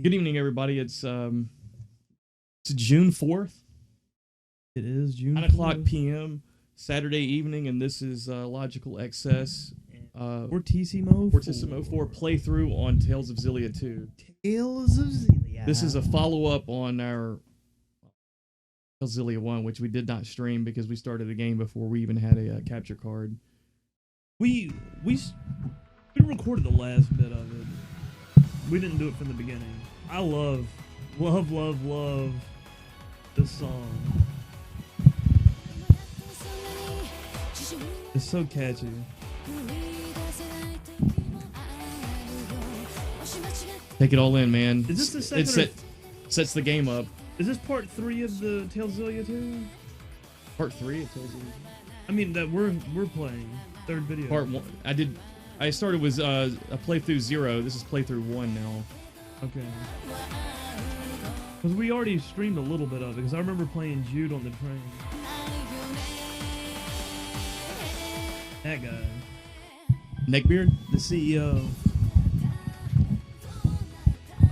Good evening, everybody. It's June 4th, It is June 9 o'clock 4th. p.m. Saturday evening, and this is Logical Excess Fortissimo for playthrough on Tales of Xillia 2. Tales of Xillia. This is a follow-up on our Tales of Xillia 1, which we did not stream because we started the game before we even had a capture card. We recorded the last bit of it. We didn't do it from the beginning. I love this song. It's so catchy. Take it all in, man. Is this the second? Sets the game up. Is this part 3 of the Tales of Xillia 2? Part 3 of Tales of Xillia. I mean that we're playing third video. Part 1. I started with a playthrough 0. This is playthrough 1 now. Okay. Because we already streamed a little bit of it. Because I remember playing Jude on the train. That guy. Neckbeard? The CEO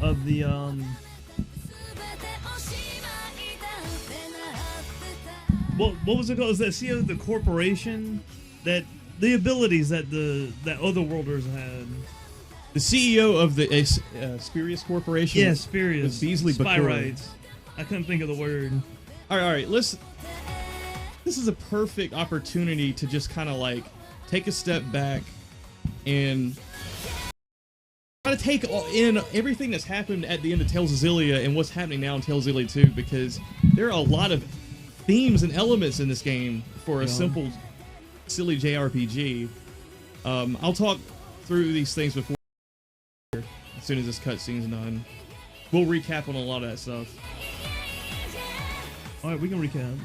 of the what was it called? Is that CEO of the corporation that the abilities that Otherworlders had? The CEO of the Spurious Corporation? Yeah, Spurious. Was Beasley Spy Bakura. rights. I couldn't think of the word. All right. This is a perfect opportunity to just kind of like take a step back and try to take in everything that's happened at the end of Tales of Xillia and what's happening now in Tales of Xillia 2, because there are a lot of themes and elements in this game for a simple, silly JRPG. I'll talk through these things before, as soon as this cutscene's done. We'll recap on a lot of that stuff. All right, we can recap.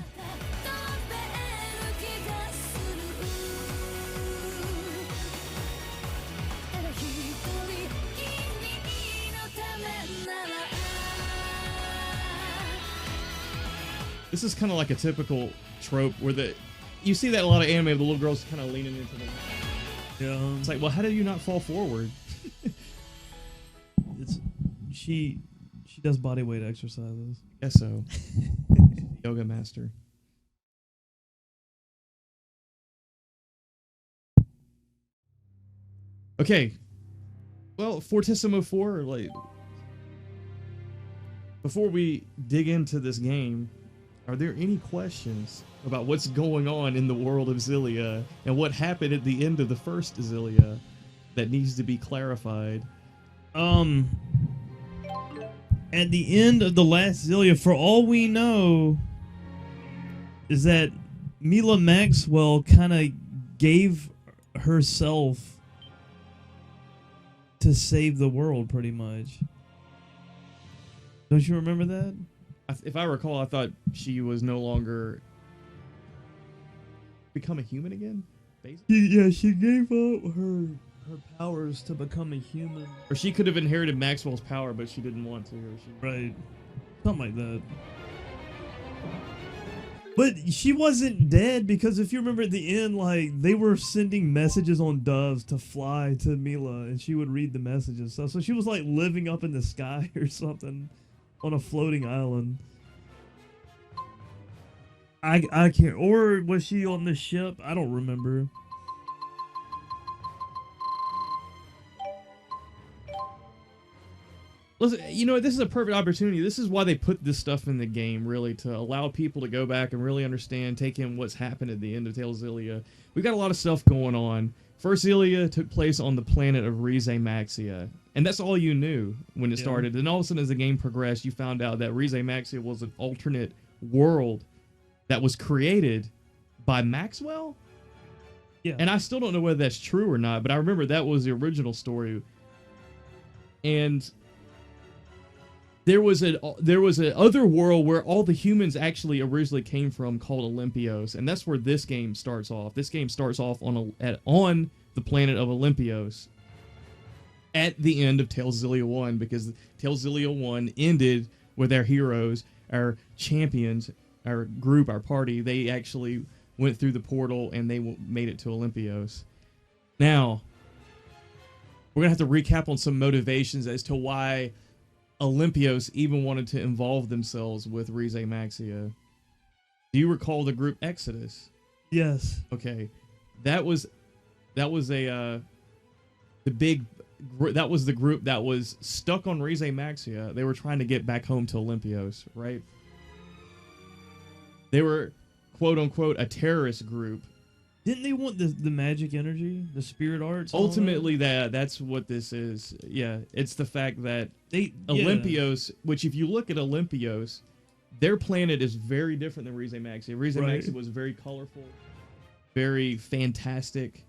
This is kind of like a typical trope where you see that a lot of anime, the little girls kind of leaning into the. Yeah. It's like, well, how do you not fall forward? She does body weight exercises. Guess so. Yoga master. Okay. Well, Fortissimo 4, like, before we dig into this game, are there any questions about what's going on in the world of Xillia and what happened at the end of the first Xillia that needs to be clarified? At the end of the last Xillia, for all we know, is that Mila Maxwell kind of gave herself to save the world, pretty much. Don't you remember that? If I recall, I thought she was no longer become a human again, basically. She gave up her powers to become a human. Or she could have inherited Maxwell's power, but she didn't want to. Right. Something like that. But she wasn't dead, because if you remember at the end, like, they were sending messages on doves to fly to Mila, and she would read the messages. So she was like living up in the sky or something on a floating island. I can't. Or was she on the ship? I don't remember. Listen, you know, this is a perfect opportunity. This is why they put this stuff in the game, really, to allow people to go back and really understand, take in what's happened at the end of Tales of Xillia. We've got a lot of stuff going on. First Xillia took place on the planet of Rize Maxia, and that's all you knew when it started. And all of a sudden, as the game progressed, you found out that Rize Maxia was an alternate world that was created by Maxwell? Yeah. And I still don't know whether that's true or not, but I remember that was the original story. And there was an other world where all the humans actually originally came from, called Olympios, and that's where this game starts off. This game starts off on the planet of Olympios at the end of Tales of Xillia 1, because Tales of Xillia 1 ended with our heroes, our champions, our group, our party. They actually went through the portal and they made it to Olympios. Now, we're going to have to recap on some motivations as to why Olympios even wanted to involve themselves with Rize Maxia. Do you recall the group Exodus? Yes. Okay, that was a the big that was the group that was stuck on Rize Maxia. They were trying to get back home to Olympios, right? They were quote unquote a terrorist group. Didn't they want the magic energy, the spirit arts? and all that? Ultimately, that's what this is. Yeah, it's the fact that They Olympios, which if you look at Olympios, their planet is very different than Rize Maxia. Rize Right. Maxia was very colorful, very fantastic.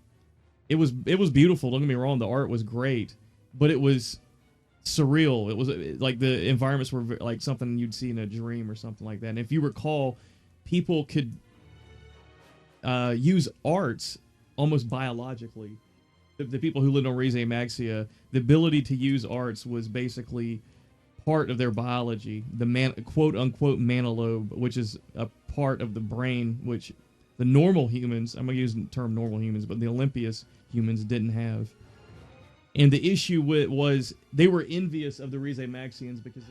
It was beautiful. Don't get me wrong, the art was great, but it was surreal. It was like the environments were like something you'd see in a dream or something like that. And if you recall, people could use arts almost biologically. The people who lived on Rize Maxia, the ability to use arts was basically part of their biology. The quote unquote manalobe, which is a part of the brain which the normal humans, I'm gonna use the term normal humans, but the Olympius humans didn't have. And the issue was they were envious of the Rize Maxians because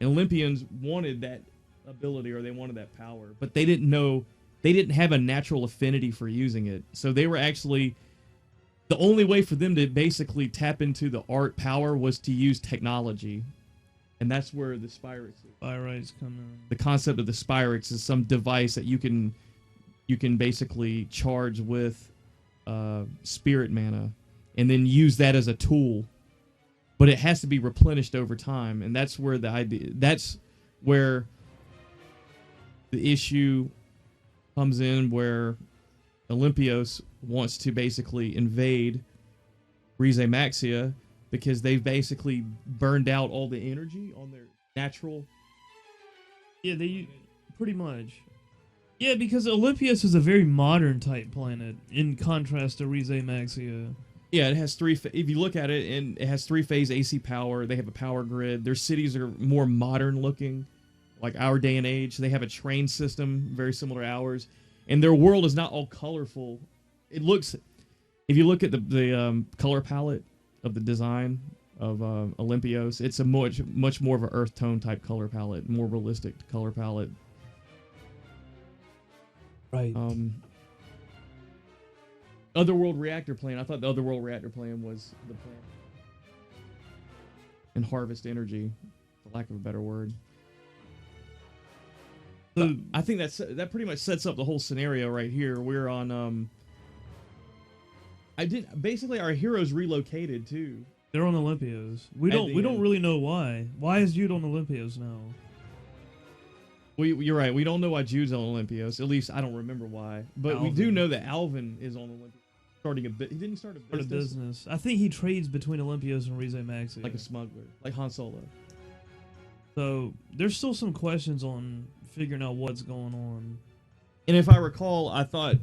Olympians wanted that ability, or they wanted that power, but they didn't have a natural affinity for using it. So they were actually, the only way for them to basically tap into the art power was to use technology. And that's where the Spyrix is. Spyrites come in. The concept of the Spyrix is some device that you can basically charge with spirit mana and then use that as a tool. But it has to be replenished over time, and that's where that's where the issue comes in, where Olympios wants to basically invade Rize Maxia because they've basically burned out all the energy on their natural. Yeah, they pretty much. Yeah, because Olympias is a very modern type planet in contrast to Rize Maxia. Yeah, it has if you look at it, and it has 3-phase AC power. They have a power grid. Their cities are more modern looking, like our day and age. They have a train system very similar to ours, and their world is not all colorful. It looks, if you look at the color palette of the design of Olympios, it's a much more of an earth tone type color palette, more realistic color palette. Right. Otherworld reactor plan. I thought the Otherworld reactor plan was the plan. And harvest energy, for lack of a better word. So I think that pretty much sets up the whole scenario right here. We're on basically our heroes relocated too. They're on Olympios. We don't really know why. Why is Jude on Olympios now? You're right. We don't know why Jude's on Olympios. At least I don't remember why. But Alvin. we do know that Alvin is on Olympios. Starting a bit. He didn't start a business. I think he trades between Olympios and Rize Maxia. Like a smuggler. Like Han Solo. So there's still some questions on figuring out what's going on. And if I recall, I thought,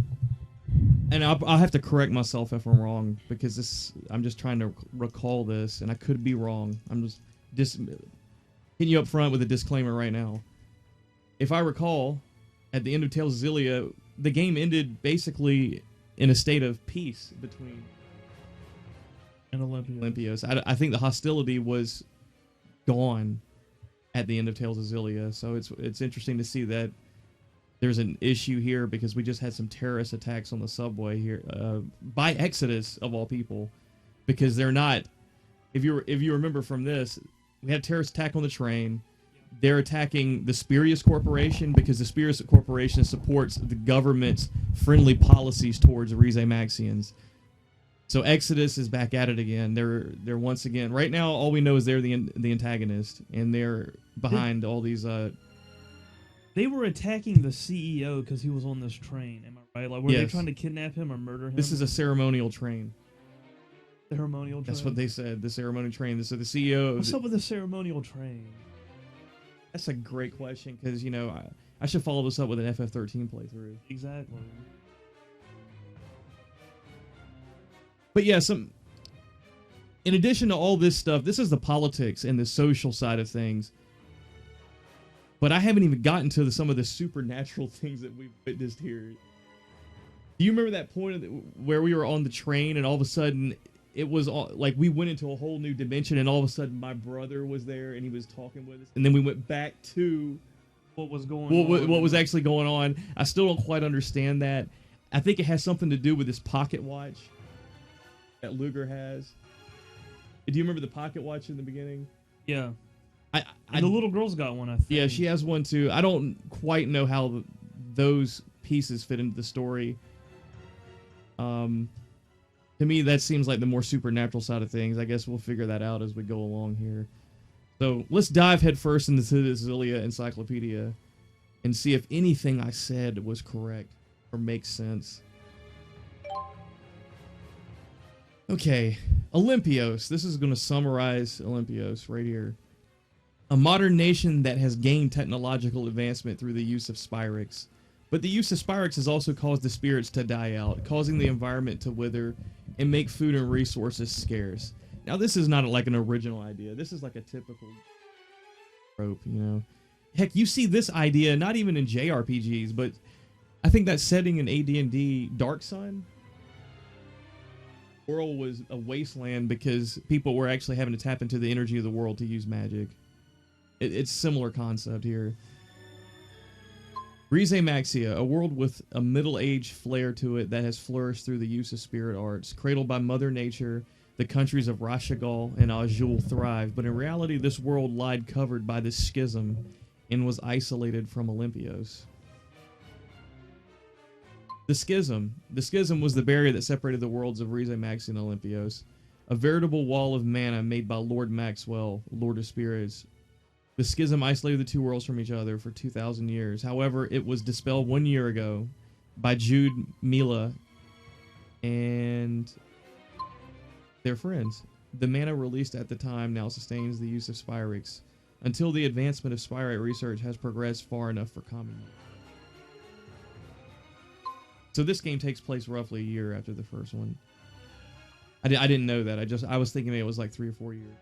and I'll have to correct myself if I'm wrong, because I'm just trying to recall this, and I could be wrong. I'm just hitting you up front with a disclaimer right now. If I recall, at the end of Tales of Xillia, the game ended basically in a state of peace between and Olympios. I think the hostility was gone at the end of Tales of Xillia, so it's interesting to see that there's an issue here, because we just had some terrorist attacks on the subway here by Exodus of all people, because they're not. If you remember from this, we had a terrorist attack on the train. They're attacking the Spurious Corporation because the Spurious Corporation supports the government's friendly policies towards Rize Maxians. So Exodus is back at it again. They're once again, right now all we know is they're the antagonist, and they're behind all these. They were attacking the CEO because he was on this train. Am I right? Like, were they Yes. trying to kidnap him or murder him? This is a ceremonial train. ceremonial train. That's what they said. The ceremonial train. So the CEO. What's up with the ceremonial train? That's a great question, because I should follow this up with an FF13 playthrough. Exactly. But yeah, in addition to all this stuff, this is the politics and the social side of things. But I haven't even gotten to some of the supernatural things that we've witnessed here. Do you remember that point where we were on the train and all of a sudden it was all, like we went into a whole new dimension, and all of a sudden my brother was there and he was talking with us, and then we went back to What was going on? what was actually going on. I still don't quite understand that. I think it has something to do with this pocket watch that Luger has. Do you remember the pocket watch in the beginning? Yeah. I And the little girl's got one, I think. Yeah, she has one too. I don't quite know how those pieces fit into the story. To me, that seems like the more supernatural side of things. I guess we'll figure that out as we go along here. So let's dive headfirst into the Xillia Encyclopedia and see if anything I said was correct or makes sense. Okay, Olympios. This is going to summarize Olympios right here. A modern nation that has gained technological advancement through the use of Spyrix. But the use of Spyrix has also caused the spirits to die out, causing the environment to wither and make food and resources scarce. Now, this is not like an original idea. This is like a typical trope, you know. Heck, you see this idea not even in JRPGs, but I think that setting in AD&D Dark Sun, the world was a wasteland because people were actually having to tap into the energy of the world to use magic. It's similar concept here. Rise Maxia, a world with a middle-aged flair to it that has flourished through the use of spirit arts. Cradled by Mother Nature, the countries of Rashagal and Azul thrived, but in reality this world lied covered by this schism and was isolated from Olympios. The schism was the barrier that separated the worlds of Rise Maxia and Olympios. A veritable wall of mana made by Lord Maxwell, Lord of Spirits. The schism isolated the two worlds from each other for 2,000 years. However, it was dispelled 1 year ago by Jude, Mila, and their friends. The mana released at the time now sustains the use of Spyrix until the advancement of Spyrite research has progressed far enough for common use. So this game takes place roughly a year after the first one. I didn't know that. I was thinking maybe it was like 3 or 4 years.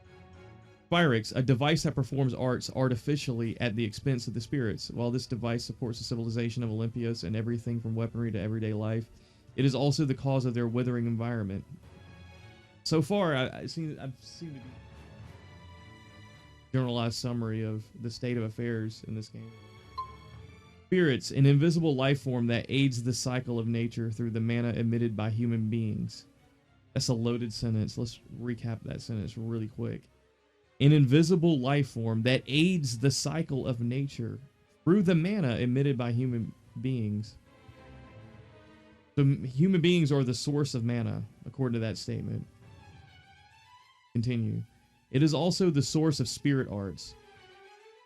Spyrix, a device that performs arts artificially at the expense of the spirits. While this device supports the civilization of Olympios and everything from weaponry to everyday life, it is also the cause of their withering environment. So far, I've seen a generalized summary of the state of affairs in this game. Spirits, an invisible life form that aids the cycle of nature through the mana emitted by human beings. That's a loaded sentence. Let's recap that sentence really quick. An invisible life form that aids the cycle of nature through the mana emitted by human beings. So human beings are the source of mana, according to that statement. Continue. It is also the source of spirit arts.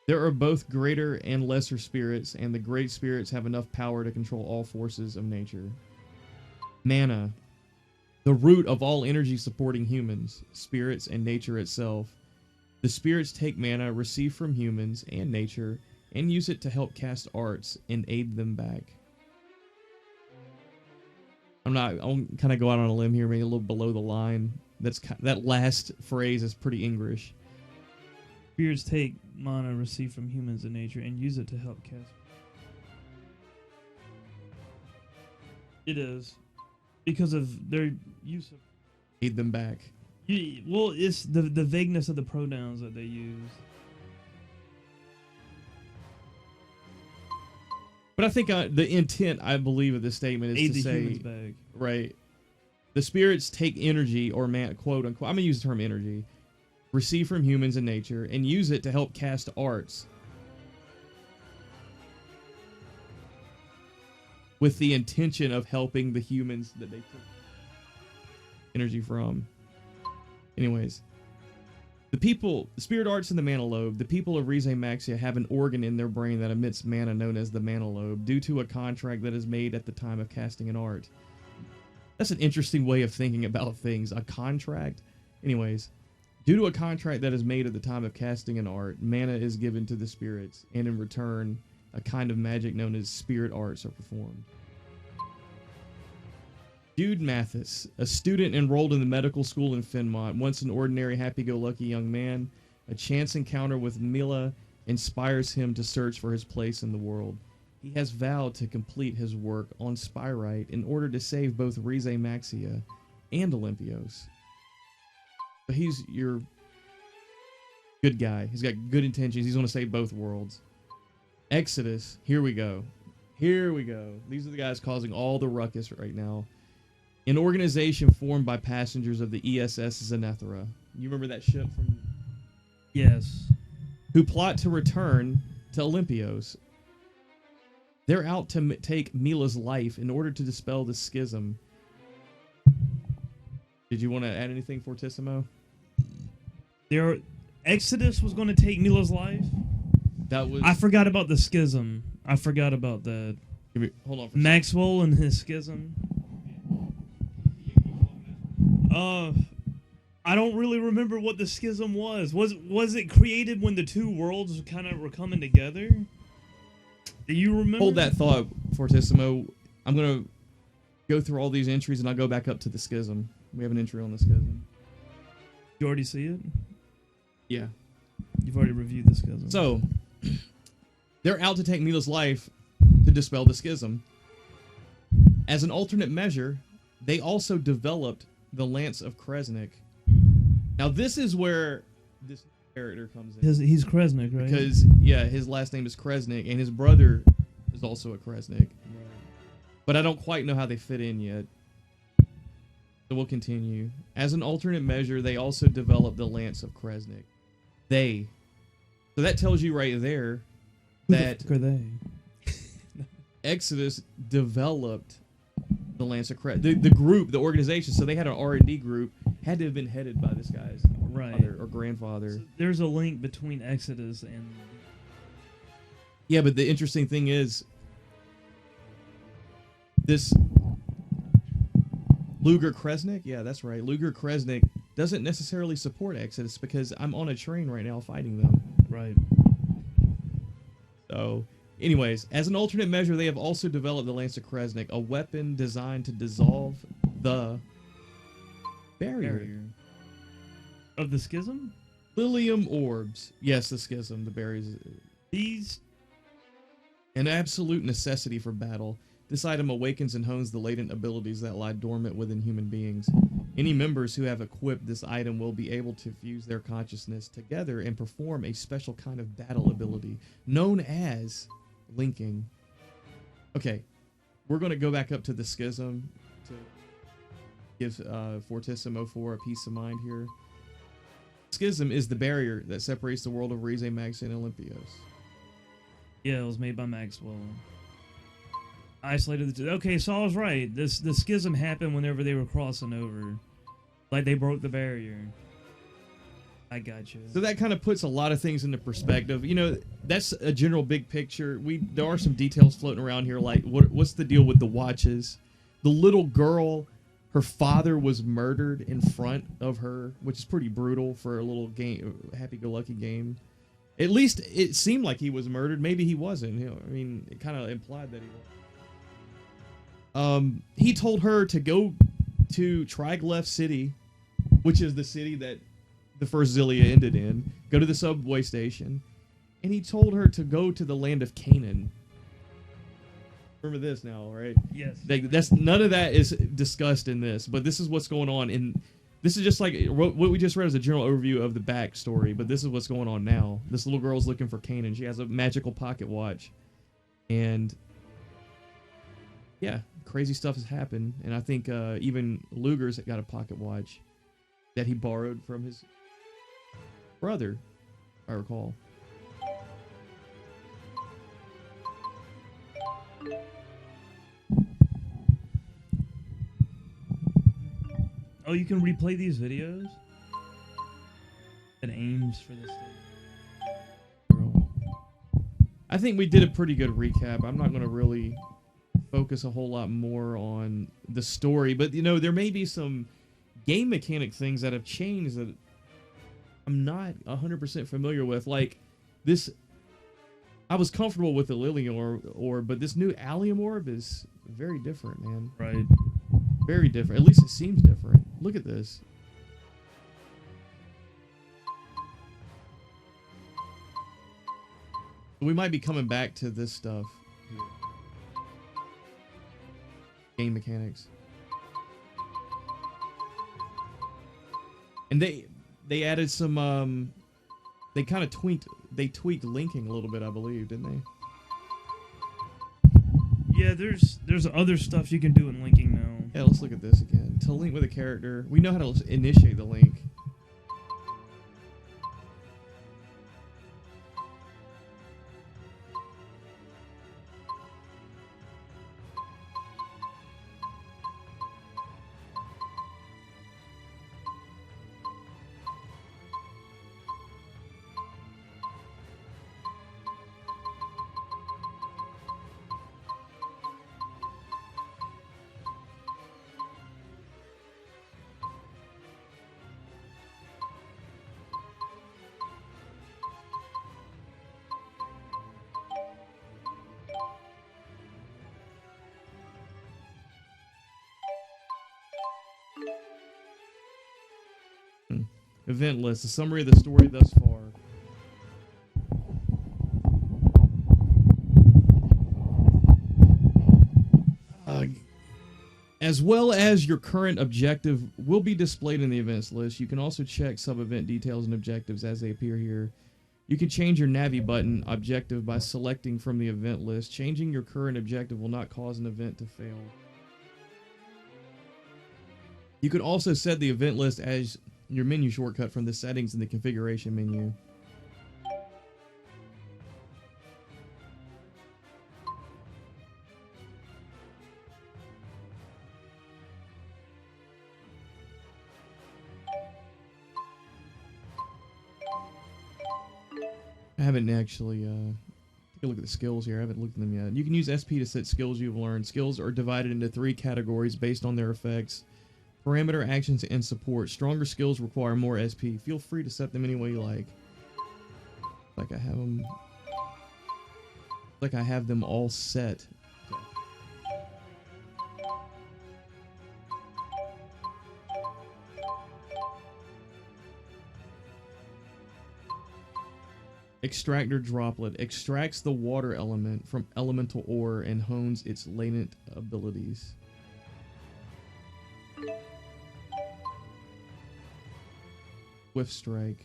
There are both greater and lesser spirits, and the great spirits have enough power to control all forces of nature. Mana, the root of all energy supporting humans, spirits, and nature itself. The spirits take mana received from humans and nature and use it to help cast arts and aid them back. I'll kind of go out on a limb here, maybe a little below the line. That last phrase is pretty English. Spirits take mana received from humans and nature and use it to help cast. It is. Because of their use of... Aid them back. Well, it's the vagueness of the pronouns that they use. But I think the intent, I believe, of this statement is Aid to the say, humans back. right, the spirits take energy, or quote unquote, I'm going to use the term energy, received from humans and nature, and use it to help cast arts. With the intention of helping the humans that they took energy from. Anyways, the spirit arts in the mana lobe, the people of Rise Maxia have an organ in their brain that emits mana known as the mana lobe due to a contract that is made at the time of casting an art. That's an interesting way of thinking about things. A contract? Anyways, due to a contract that is made at the time of casting an art, mana is given to the spirits, and in return, a kind of magic known as spirit arts are performed. Jude Mathis, a student enrolled in the medical school in Finmont, once an ordinary happy-go-lucky young man, a chance encounter with Mila inspires him to search for his place in the world. He has vowed to complete his work on Spyrite in order to save both Rise Maxia and Olympios. But he's your good guy. He's got good intentions. He's going to save both worlds. Exodus. Here we go. Here we go. These are the guys causing all the ruckus right now. An organization formed by passengers of the ESS Zenethra. You remember that ship from... Yes. Who plot to return to Olympios. They're out to take Mila's life in order to dispel the schism. Did you want to add anything, Fortissimo? Exodus was going to take Mila's life? That was... I forgot about the schism. I forgot about that. Hold on. Maxwell and his schism. I don't really remember what the schism was. Was it created when the two worlds kind of were coming together? Do you remember? Hold that thought, Fortissimo. I'm going to go through all these entries and I'll go back up to the schism. We have an entry on the schism. You already see it? Yeah. You've already reviewed the schism. So, they're out to take Mila's life to dispel the schism. As an alternate measure, they also developed the Lance of Kresnik. Now, this is where this character comes in. He's Kresnik, right? Because, yeah, his last name is Kresnik, and his brother is also a Kresnik. Right. But I don't quite know how they fit in yet. So we'll continue. As an alternate measure, they also developed the Lance of Kresnik. So that tells you right there that Who the fuck are they? Exodus developed the Lance of Kresnik. The group, the organization, so they had an R&D group, had to have been headed by this guy's father or grandfather. So there's a link between Exodus and... Yeah, but the interesting thing is, this Luger Kresnik, yeah, that's right, Luger Kresnik doesn't necessarily support Exodus because I'm on a train right now fighting them. Right. So, anyways, as an alternate measure, they have also developed the Lance of Kresnik, a weapon designed to dissolve the barrier. Of the schism? Lilium orbs. Yes, the schism, the berries. These... An absolute necessity for battle. This item awakens and hones the latent abilities that lie dormant within human beings. Any members who have equipped this item will be able to fuse their consciousness together and perform a special kind of battle ability known as linking. Okay, we're going to go back up to the schism to give Fortissimo 4 a peace of mind here. Schism is the barrier that separates the world of Rize, Max, and Olympios. Yeah, it was made by Maxwell. Isolated the two. Okay, so I was right. The schism happened whenever they were crossing over. Like, they broke the barrier. I got you. So that kind of puts a lot of things into perspective. You know, that's a general big picture. There are some details floating around here, like what's the deal with the watches? The little girl, her father was murdered in front of her, which is pretty brutal for a little game, happy-go-lucky game. At least it seemed like he was murdered. Maybe he wasn't. You know, I mean, it kind of implied that he was. He told her to go to Triglyph City, which is the city that the first Xillia ended in. Go to the subway station, and he told her to go to the land of Canaan. Remember this now, right? Yes. That's none of that is discussed in this, but this is what's going on. And this is just like what we just read as a general overview of the backstory, but this is what's going on now. This little girl's looking for Canaan. She has a magical pocket watch, and yeah, crazy stuff has happened. And I think even Luger's got a pocket watch that he borrowed from his brother, if I recall. Oh, you can replay these videos? It aims for this thing. I think we did a pretty good recap. I'm not going to really focus a whole lot more on the story, but you know, there may be some game mechanic things that have changed that I'm not 100% familiar with. Like this, I was comfortable with the Lilium orb, but this new Allium orb is very different, man. Right. Very different. At least it seems different. Look at this. We might be coming back to this stuff here. Game mechanics. And they added some they kind of tweaked linking a little bit, I believe, didn't they? Yeah, there's other stuff you can do in linking now. Yeah, let's look at this again. To link with a character, we know how to initiate the link. Event list, a summary of the story thus far. As well as your current objective will be displayed in the events list. You can also check sub-event details and objectives as they appear here. You can change your Navi button objective by selecting from the event list. Changing your current objective will not cause an event to fail. You can also set the event list as your menu shortcut from the settings in the configuration menu. I haven't actually take a look at the skills here. I haven't looked at them yet. You can use SP to set skills you've learned. Skills are divided into 3 categories based on their effects: parameter, actions, and support. Stronger skills require more SP. Feel free to set them any way you like. Like I have them. Like I have them all set. Extractor Droplet extracts the water element from elemental ore and hones its latent abilities. Swift Strike.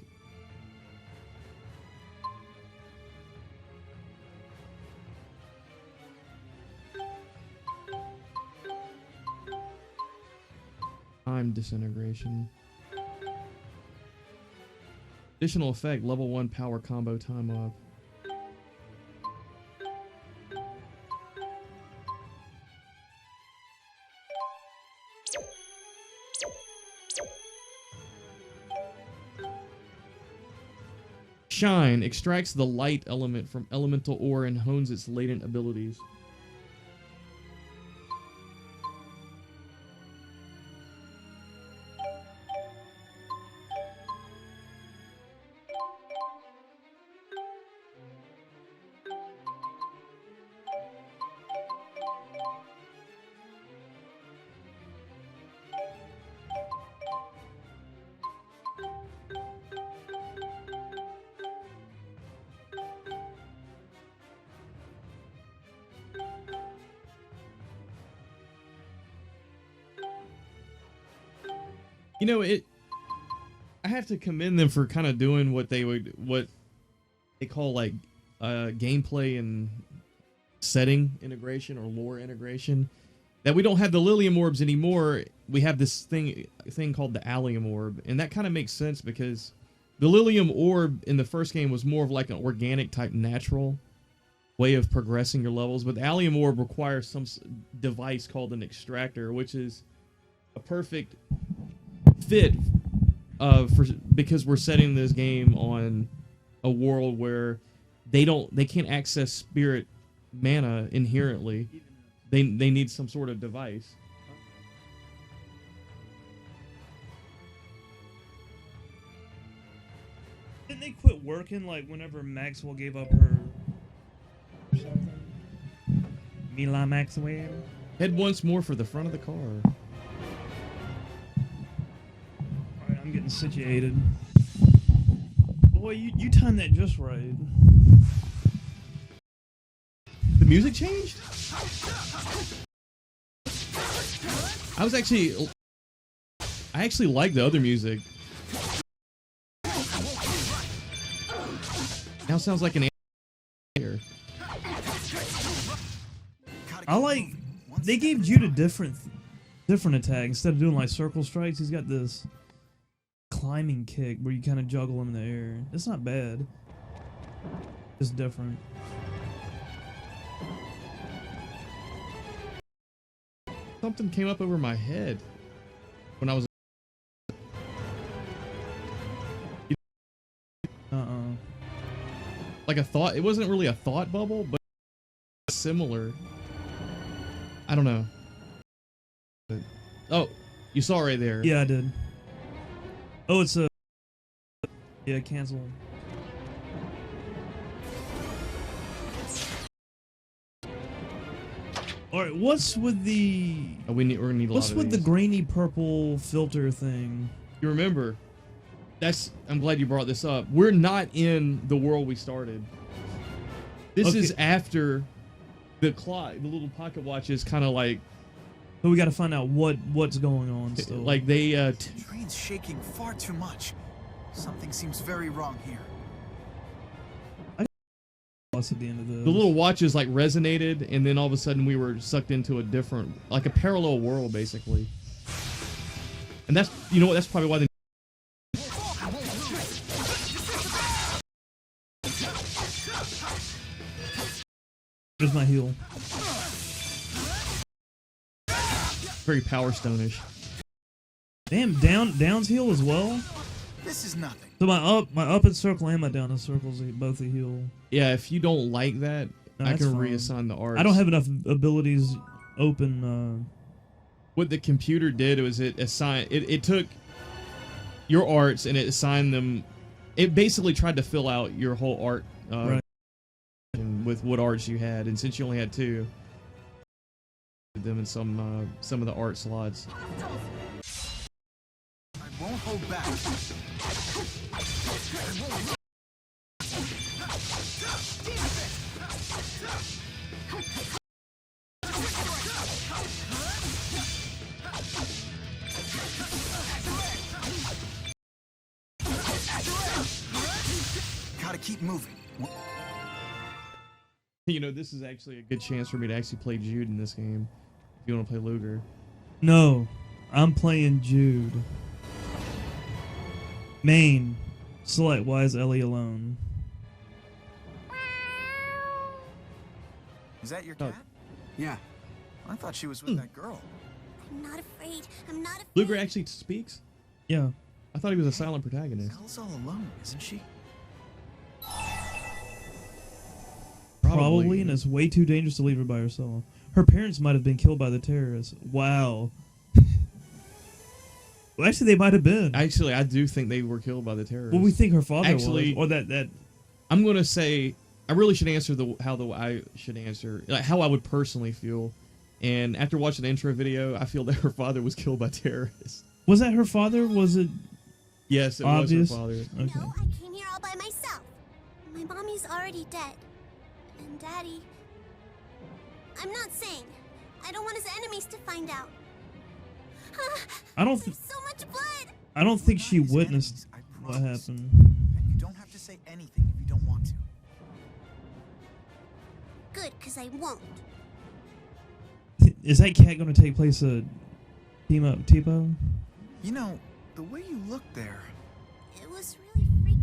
Time Disintegration. Additional effect, level 1 power combo time up. Shine extracts the light element from elemental ore and hones its latent abilities. You know, I have to commend them for kind of doing what they call like gameplay and setting integration or lore integration. That we don't have the Lilium orbs anymore. We have this thing called the Allium orb, and that kind of makes sense because the Lilium orb in the first game was more of like an organic type natural way of progressing your levels, but the Allium orb requires some device called an extractor, which is a perfect fit because we're setting this game on a world where they can't access spirit mana inherently. They need some sort of device. Didn't they quit working like whenever Maxwell gave up her or something? Mila Maxwell? Head once more for the front of the car. Alright, I'm getting situated. Boy, you timed that just right. The music changed? I actually like the other music. Now sounds like an here. I like. They gave Jude a different attack instead of doing like circle strikes. He's got this climbing kick where you kind of juggle him in the air. It's not bad. It's different. Something came up over my head when I was. Like a thought. It wasn't really a thought bubble, but similar. I don't know. But, oh, you saw it right there. Yeah, I did. Oh, it's a. Yeah, cancel. All right, what's with the? Oh, we're gonna need a lot What's of with these. the grainy purple filter thing? You remember? I'm glad you brought this up. We're not in the world we started. This is after the clock. The little pocket watch is kind of like. But we got to find out what's going on still. Like they. The train's shaking far too much. Something seems very wrong here. At the end of this. The little watches like resonated, and then all of a sudden we were sucked into a different, like a parallel world, basically. And that's, you know what? That's probably why they. There's my heal. Very Power Stone-ish. Damn, down's heal as well. This is nothing. So my up and circle and my down and circles both a heal. Yeah, if you don't like that, No, I that's can fine. reassign the arts. I don't have enough abilities open. What the computer did was it took your arts and it assigned them. It basically tried to fill out your whole art Right. with what arts you had, and since you only had two, them in some of the art slots. I won't hold back. Gotta keep moving. You know, this is actually a good chance for me to actually play Jude in this game. If you want to play Luger. No, I'm playing Jude. Main. Select why is Ellie alone? Is that your Oh. cat? Yeah. I thought she was with that girl. I'm not afraid. I'm not afraid. Luger actually speaks? Yeah. I thought he was a silent protagonist. Elle's all alone, isn't she? Probably, and it's way too dangerous to leave her by herself. Her parents might have been killed by the terrorists. Wow. Well, actually, they might have been. Actually, I do think they were killed by the terrorists. Well, we think her father Actually- was, or that. I'm gonna say I really should answer I should answer like how I would personally feel. And after watching the intro video, I feel that her father was killed by terrorists. Was that her father? Was it? Yes, it Obvious. was her father. Okay. No, I came here all by myself. My mommy's already dead. And daddy... I'm not saying. I don't want his enemies to find out. I don't. There's so much blood. I don't think she Not his witnessed enemies, I what promise. happened. And you don't have to say anything if you don't want to. Good, because I won't. Is that cat going to take place at Team Up Tipo? You know, the way you look there. It was really freaky.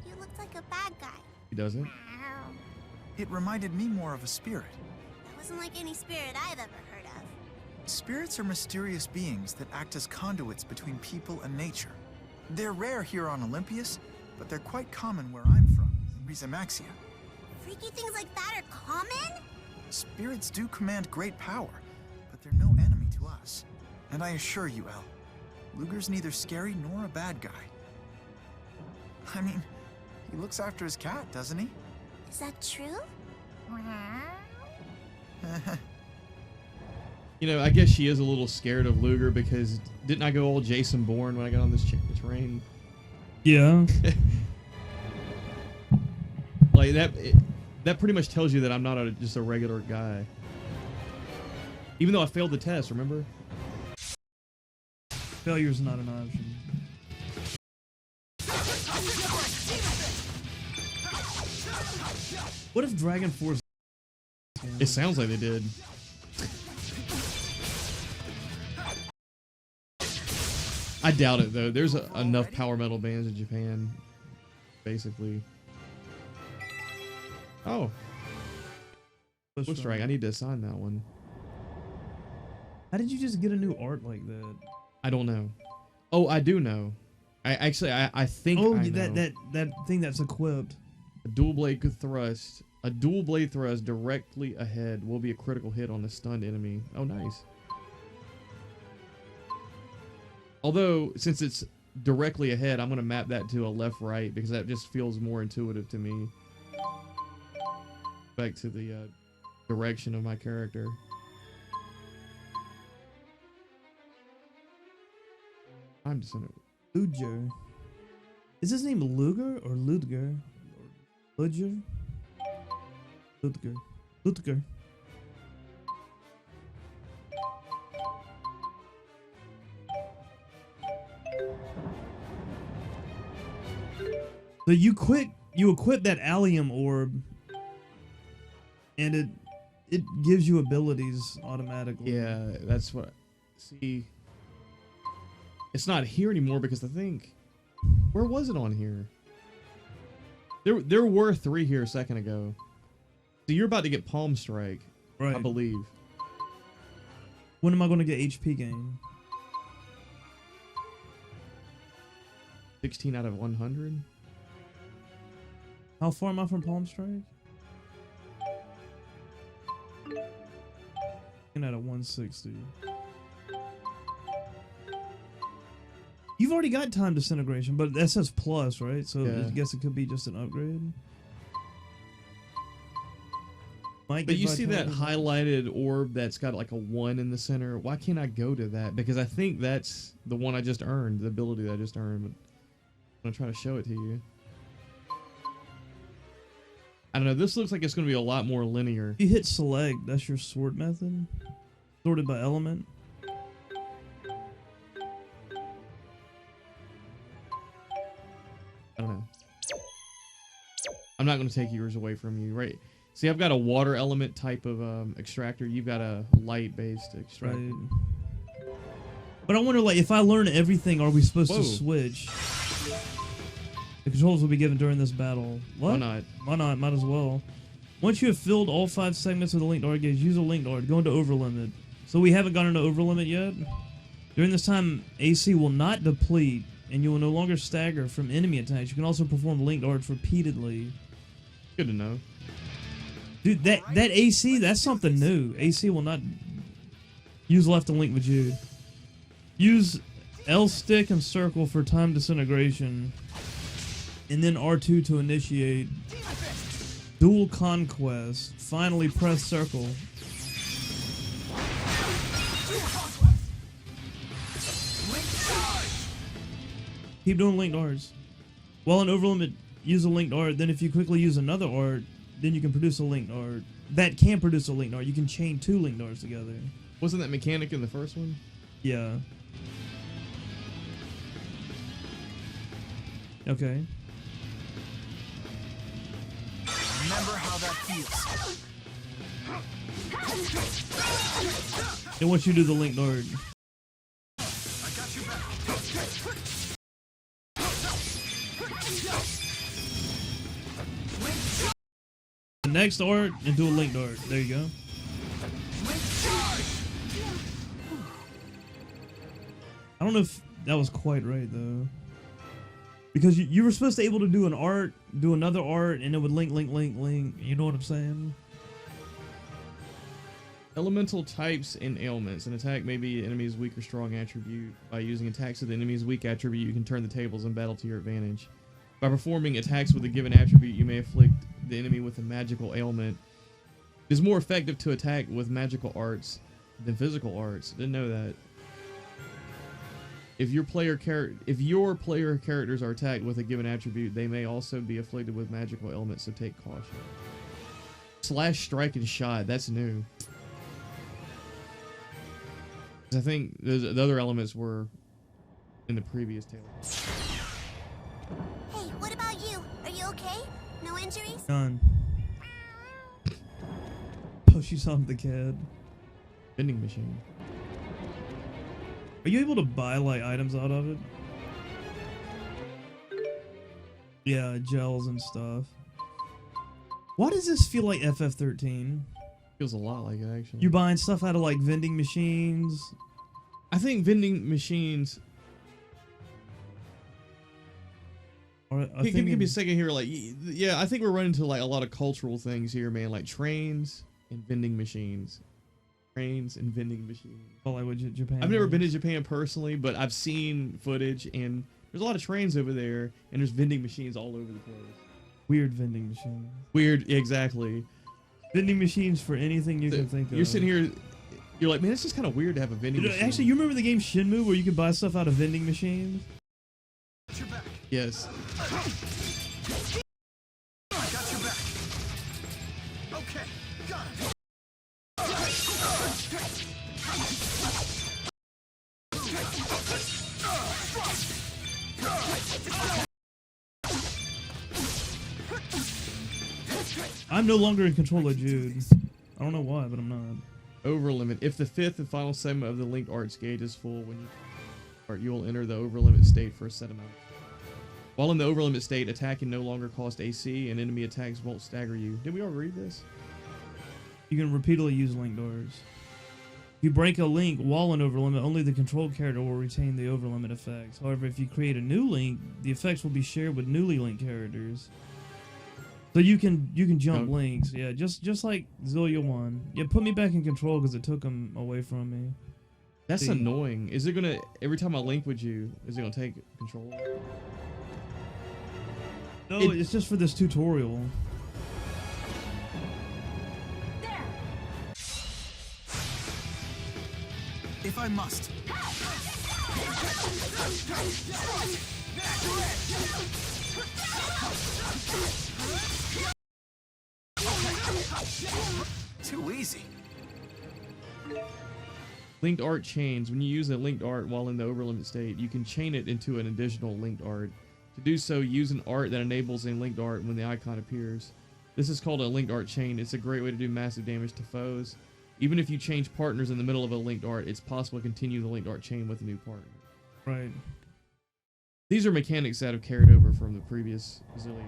You looked like a bad guy. He doesn't. Ow. It reminded me more of a spirit. That wasn't like any spirit I've ever heard of. Spirits are mysterious beings that act as conduits between people and nature. They're rare here on Olympius, but they're quite common where I'm from, in Rizamaxia. Freaky things like that are common? Spirits do command great power, but they're no enemy to us. And I assure you, El, Luger's neither scary nor a bad guy. I mean, he looks after his cat, doesn't he? Is that true? You know, I guess she is a little scared of Luger because didn't I go all Jason Bourne when I got on this train? Yeah. Like that pretty much tells you that I'm not just a regular guy. Even though I failed the test, remember? Failure's not an option. What if Dragon Force? It sounds like they did. I doubt it though. There's enough power metal bands in Japan, basically. Oh, Twist Strike. I need to assign that one. How did you just get a new art like that? I don't know. Oh, I do know. I think. Oh, I know. that thing that's equipped. A dual blade thrust. A dual blade thrust directly ahead will be a critical hit on a stunned enemy. Oh, nice. Although, since it's directly ahead, I'm going to map that to a left-right because that just feels more intuitive to me. Back to the direction of my character. I'm just gonna... Ludger. Is his name Luger or Ludger? Ludger? Ludger. Ludger. So you equip that allium orb, and it gives you abilities automatically. Yeah, that's what... See... It's not here anymore because I think... Where was it on here? There were 3 here a second ago. So you're about to get Palm Strike, Right. I believe. When am I going to get HP gain? 16 out of 100? How far am I from Palm Strike? Looking at a 160. You've already got time disintegration, but that says plus, right? So Yeah. I guess it could be just an upgrade. Might But get you see that vitality. highlighted orb that's got like a 1 in the center? Why can't I go to that? Because I think that's the one I just earned, the ability that I just earned. But I'm going to try to show it to you. I don't know. This looks like it's going to be a lot more linear. You hit select, that's your sort method. Sorted by element. I don't know. I'm not going to take yours away from you, right? See, I've got a water element type of extractor. You've got a light-based extractor. Right. But I wonder, like, if I learn everything, are we supposed Whoa. to switch? The controls will be given during this battle. What? Why not? Why not? Might as well. Once you have filled all 5 segments of the linked art gauge, use a linked art. Go into overlimit. So we haven't gone into overlimit yet. During this time, AC will not deplete, and you will no longer stagger from enemy attacks. You can also perform linked arts repeatedly. Good to know. Dude, that AC, that's something new. AC will not use left and link with Jude. Use L stick and circle for time disintegration, and then R2 to initiate. Dual conquest. Finally press circle. Keep doing linked arts. While in overlimit, use a linked art. Then if you quickly use another art, then you can produce a linked art. That can produce a linked art. You can chain 2 linked arts together. Wasn't that mechanic in the first one? Yeah. Okay. Remember how that feels. And once you do the linked art, I got you back. the next art and do a linked art. There you go. I don't know if that was quite right though, because you were supposed to able to do an art, do another art, and it would link. You know what I'm saying? Elemental types and ailments. An attack may be an enemy's weak or strong attribute. By using attacks with the enemy's weak attribute, you can turn the tables in battle to your advantage. By performing attacks with a given attribute, you may afflict the enemy with a magical ailment. It is more effective to attack with magical arts than physical arts. Didn't know that. If your player characters are attacked with a given attribute, they may also be afflicted with magical ailments, so take caution. Slash, strike, and shot. That's new. I think the other elements were in the previous tale. Hey, what about you? Are you okay? No injuries? None. Oh, she's on the CAD. Vending machine. Are you able to buy like items out of it? Yeah, gels and stuff. Why does this feel like FF13? Feels a lot like it, actually. You're buying stuff out of like vending machines. I think vending machines. Give me a second here. Like, yeah, I think we're running into like a lot of cultural things here, man. Like trains and vending machines. Trains and vending machines. Oh, like what Japan? I've never been to Japan personally, but I've seen footage, and there's a lot of trains over there, and there's vending machines all over the place. Weird vending machines. Weird, exactly. Vending machines for anything you can think of. You're sitting here, you're like, man, it's just kind of weird to have a vending machine. Actually, you remember the game Shenmue where you could buy stuff out of vending machines? Yes. I got your back. Okay, got it. I'm no longer in control of Jude. I don't know why, but I'm not. Over limit. If the fifth and final segment of the linked arts gauge is full when you start, you will enter the over limit state for a set amount. While in the over limit state, attacking no longer cost AC, and enemy attacks won't stagger you. Did we already read this? You can repeatedly use linked arts. If you break a link while in over limit, only the controlled character will retain the over limit effects. However, if you create a new link, the effects will be shared with newly linked characters. So you can jump links, yeah, just like Xillia 1. Yeah, put me back in control because it took them away from me. That's See. annoying. Is it gonna, every time I link with you, is it gonna take control? No, it's just for this tutorial. If I must. Too easy. Linked art chains. When you use a linked art while in the overlimit state, you can chain it into an additional linked art. To do so, use an art that enables a linked art when the icon appears. This is called a linked art chain. It's a great way to do massive damage to foes. Even if you change partners in the middle of a linked art, it's possible to continue the linked art chain with a new partner. Right. These are mechanics that have carried over from the previous Xillia.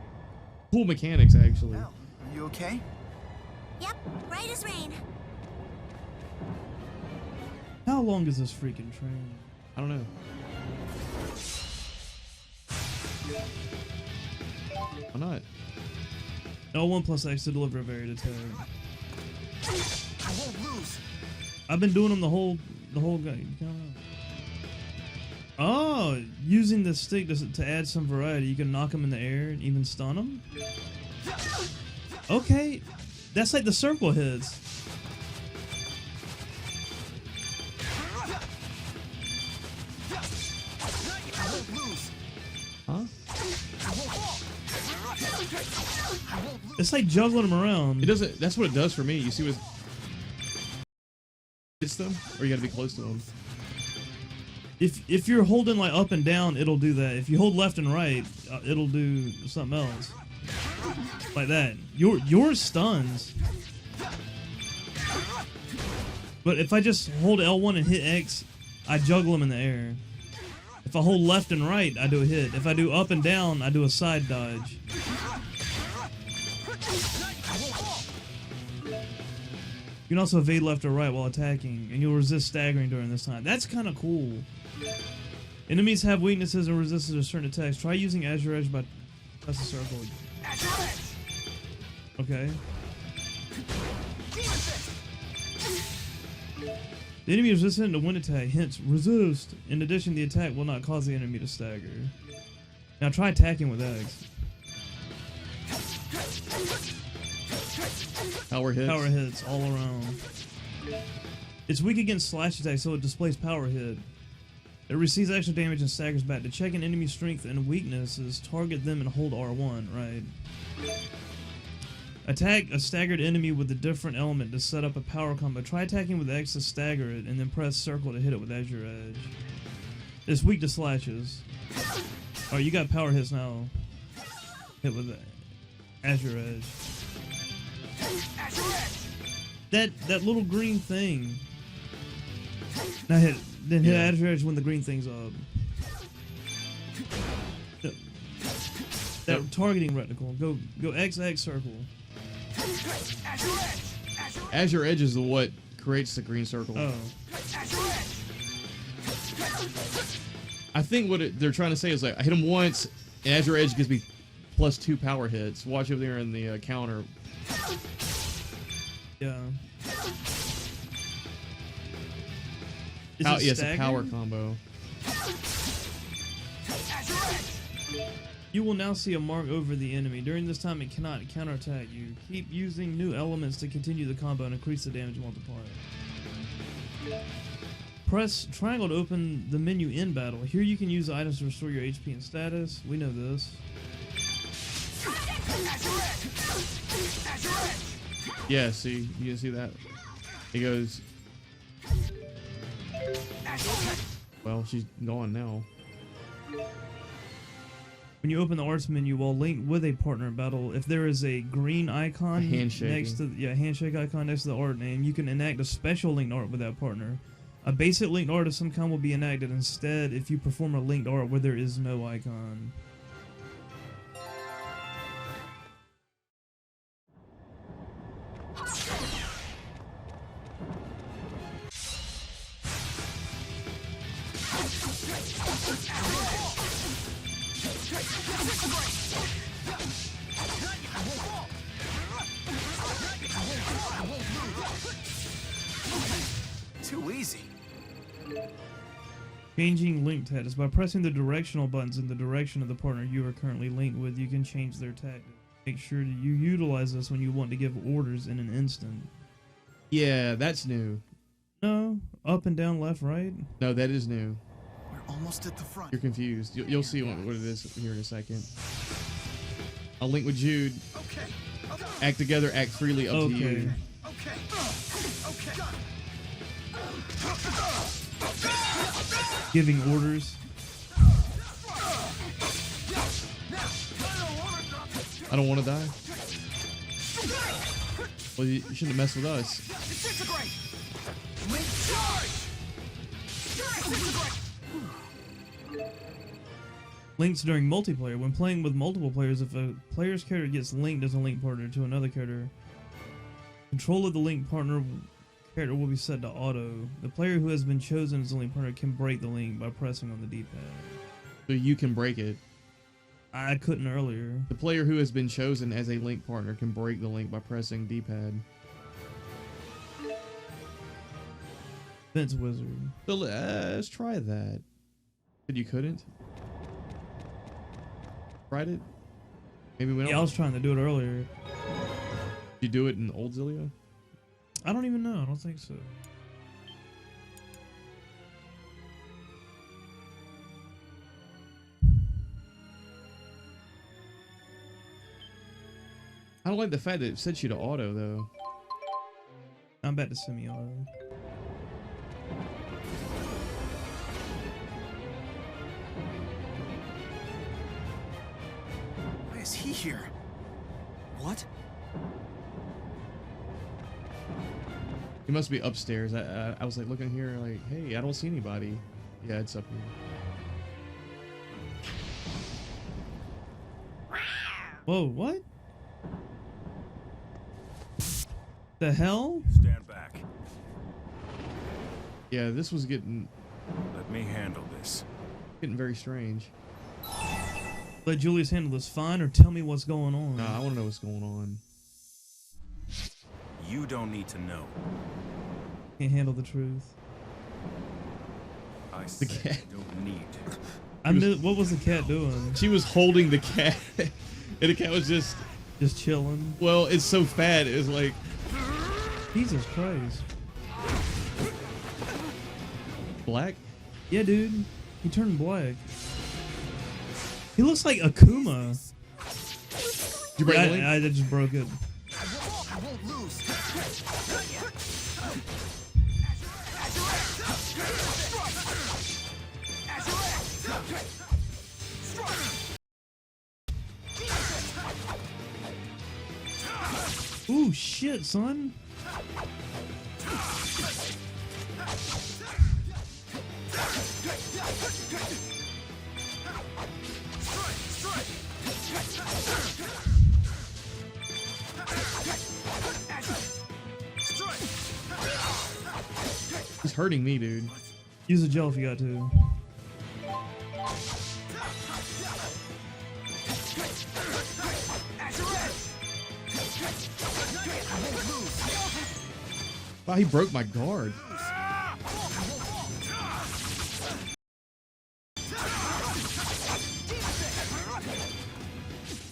Cool mechanics, actually. Al, are you okay? Yep, right as rain. How long is this freaking train? I don't know. Why not? L1 plus X to deliver a varied attack. I won't lose. I've been doing them the whole game. Oh, using the stick to add some variety, you can knock them in the air and even stun them. Okay, that's like the circle hits. I won't lose. Huh? It's like juggling them around. It doesn't. That's what it does for me. You see what hits them, or you gotta be close to them. If you're holding like up and down, it'll do that. If you hold left and right, it'll do something else. Like that. Yours stuns. But if I just hold L1 and hit X, I juggle them in the air. If I hold left and right, I do a hit. If I do up and down, I do a side dodge. You can also evade left or right while attacking, and you'll resist staggering during this time. That's kind of cool. Enemies have weaknesses and resistance to certain attacks. Try using Azure Edge by press the circle. Okay. The enemy is resistant to wind attack, hence resist. In addition, the attack will not cause the enemy to stagger. Now try attacking with X. Power hits. Power hits all around. It's weak against slash attack, so it displays power hit. It receives extra damage and staggers back. To check an enemy's strength and weaknesses, target them and hold R1, right? Attack a staggered enemy with a different element to set up a power combo. Try attacking with X to stagger it, and then press circle to hit it with Azure Edge. It's weak to slashes. Alright, you got power hits now. Hit with Azure Edge. That little green thing. Now hit. Then hit Yeah. Azure Edge when the green thing's up. That targeting reticle. Go XX circle. Azure Edge is what creates the green circle. Oh. I think what they're trying to say is like, I hit him once, and Azure Edge gives me +2 power hits. Watch over there in the counter. Yeah. Yes, a power combo. You will now see a mark over the enemy. During this time, it cannot counterattack you. Keep using new elements to continue the combo and increase the damage multiplier. Press triangle to open the menu in battle. Here you can use items to restore your HP and status. We know this. Yeah, see, you can see that. It goes. Well, she's gone now. When you open the arts menu while linked with a partner in battle, if there is a green icon next to handshake icon next to the art name, you can enact a special linked art with that partner. A basic linked art of some kind will be enacted instead if you perform a linked art where there is no icon. Too easy. Changing link status. By pressing the directional buttons in the direction of the partner you are currently linked with, you can change their tactic. Make sure that you utilize this when you want to give orders in an instant. Yeah, that's new. No, up and down, left, right. No, that is new. We're almost at the front. You're confused. You'll see what it is here in a second. I'll link with Jude. Okay. Act together, act freely, up to you. Okay. Giving orders. I don't want to die. Well, you shouldn't have messed with us. Links during multiplayer. When playing with multiple players, if a player's character gets linked as a link partner to another character, control of the link partner character will be set to auto. The player who has been chosen as the link partner can break the link by pressing on the D-pad. So you can break it. I couldn't earlier. The player who has been chosen as a link partner can break the link by pressing D-pad. Fence Wizard. So let's try that. But you couldn't? Tried it? Maybe we don't. Yeah, I was trying to do it earlier. Did you do it in old Xillia? I don't even know. I don't think so. I don't like the fact that it sets you to auto, though. I'm back to semi-auto. Why is he here? What? He must be upstairs. I was like looking here, like, hey, I don't see anybody. Yeah, it's up here. Whoa, what? The hell? Stand back. Yeah, this was getting Let me handle this. very strange. Let Julius handle this fine, or tell me what's going on. Nah, I want to know what's going on. You don't need to know. Can't handle the truth. I said cat. you don't need. What was the cat doing? She was holding the cat, and the cat was just, Just chilling. well, it's so fat. It was like, Jesus Christ. black? Yeah, dude. He turned black. He looks like Akuma. Did you break the link? I just broke it. I won't lose. Ooh, shit, son. He's hurting me, dude. Use a gel if you got to. Wow, he broke my guard.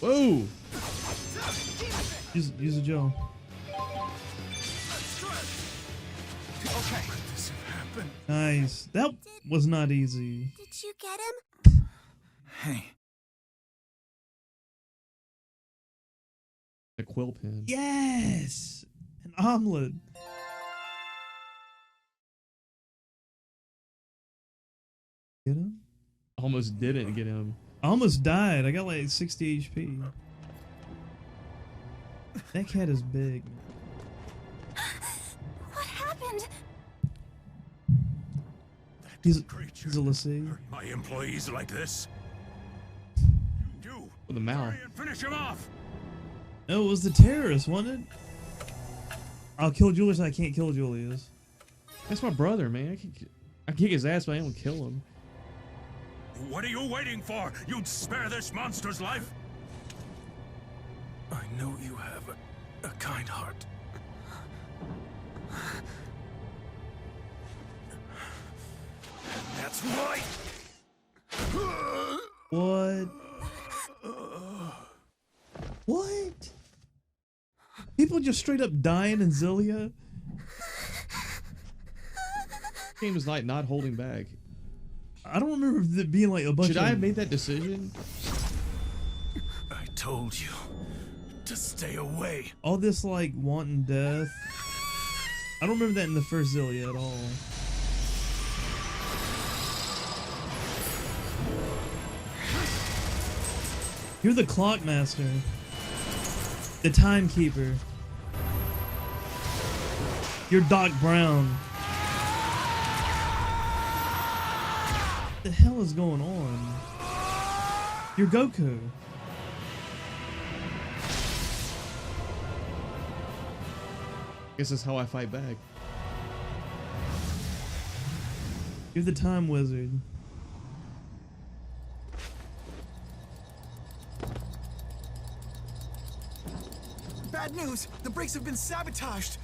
Whoa! Use a gel. Okay. Nice. That was not easy. Did you get him? Hey, A quill pen. Yes! An omelet. Get him? Almost didn't get him. I almost died. I got like 60 HP. That cat is big. What happened? He's Creature. a Lassie. My employees like this? You. With a mouth. Hurry and finish him off. No, it was the terrorist, wasn't it? I'll kill Julius. I can't kill Julius. That's my brother, man. I kick his ass, but I don't kill him. What are you waiting for? You'd spare this monster's life? I know you have a kind heart. That's why. What? What? People just straight up dying in Xillia? Game is like not holding back. I don't remember there being like a bunch Should of... I have made that decision? I told you to stay away. all this like wanton death. I don't remember that in the first Xillia at all. You're the clock master. The timekeeper. You're Doc Brown. What the hell is going on? You're Goku. Guess that's how I fight back. You're the time wizard. bad news! The brakes have been sabotaged!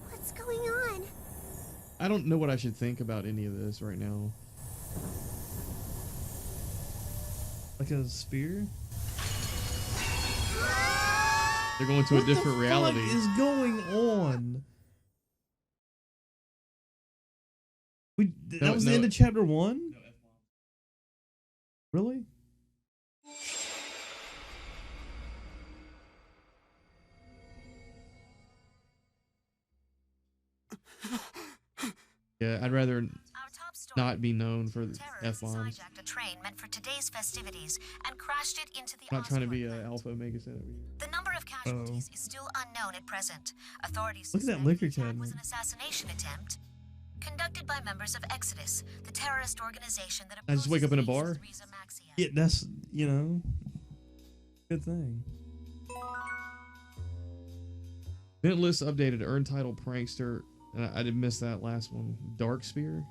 What's going on? I don't know what I should think about any of this right now. Like a spear? They're going to a different reality. What is going on? That was the end of chapter 1? Really? Yeah, I'd rather Our top story. not be known for the Terrorists F-bombs. hijacked a train meant for today's festivities and crashed it into the I'm not trying to Osborne be plant. an Alpha Omega Center. The number of casualties is still unknown at present. Authorities Look at that suspect liquor the attack was cabinet. an assassination attempt conducted by members of Exodus, the terrorist organization that I just wake up in a bar? opposes Riza Maxia. Yeah, that's, you know, good thing. Event list updated. Earn title prankster. And I did miss that last one. Dark Spear.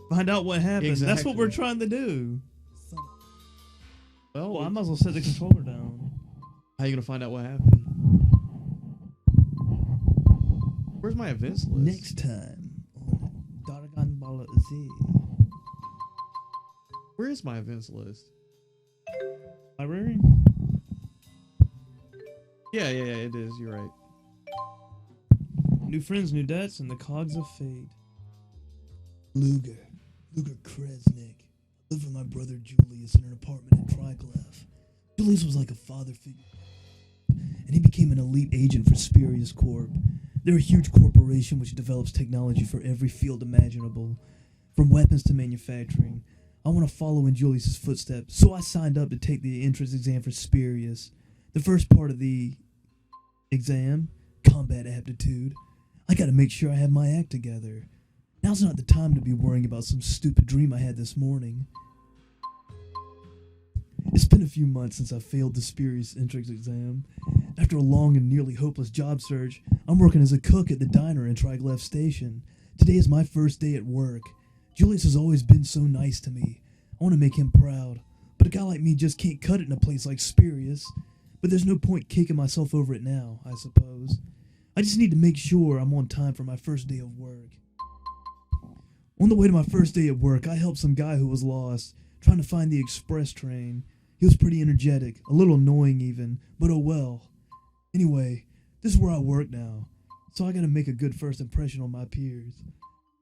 Find out what happened. That's what we're Exactly. trying to do. Well, Well, I might as well set the controller down. how you gonna find out what happened? Where's my events list? Next time on Dragon Ball Z. Where is my events list? Library? Yeah, it is. You're right. New friends, new debts, and the cogs of fate. Luger Kresnik. I lived with my brother Julius in an apartment in Triglav. Julius was like a father figure, and he became an elite agent for Spurious Corp. They're a huge corporation which develops technology for every field imaginable, from weapons to manufacturing. I want to follow in Julius's footsteps, so I signed up to take the entrance exam for Spurious. The first part of the exam, combat aptitude. I gotta make sure I have my act together. Now's not the time to be worrying about some stupid dream I had this morning. It's been a few months since I failed the Spurious entrance exam. After a long and nearly hopeless job search, I'm working as a cook at the diner in Triglav Station. Today is my first day at work. Julius has always been so nice to me. I want to make him proud, but a guy like me just can't cut it in a place like Spirius. But there's no point kicking myself over it now, I suppose. I just need to make sure I'm on time for my first day of work. On the way to my first day at work, I helped some guy who was lost, trying to find the express train. He was pretty energetic, a little annoying even, but oh well. Anyway, this is where I work now, so I gotta make a good first impression on my peers.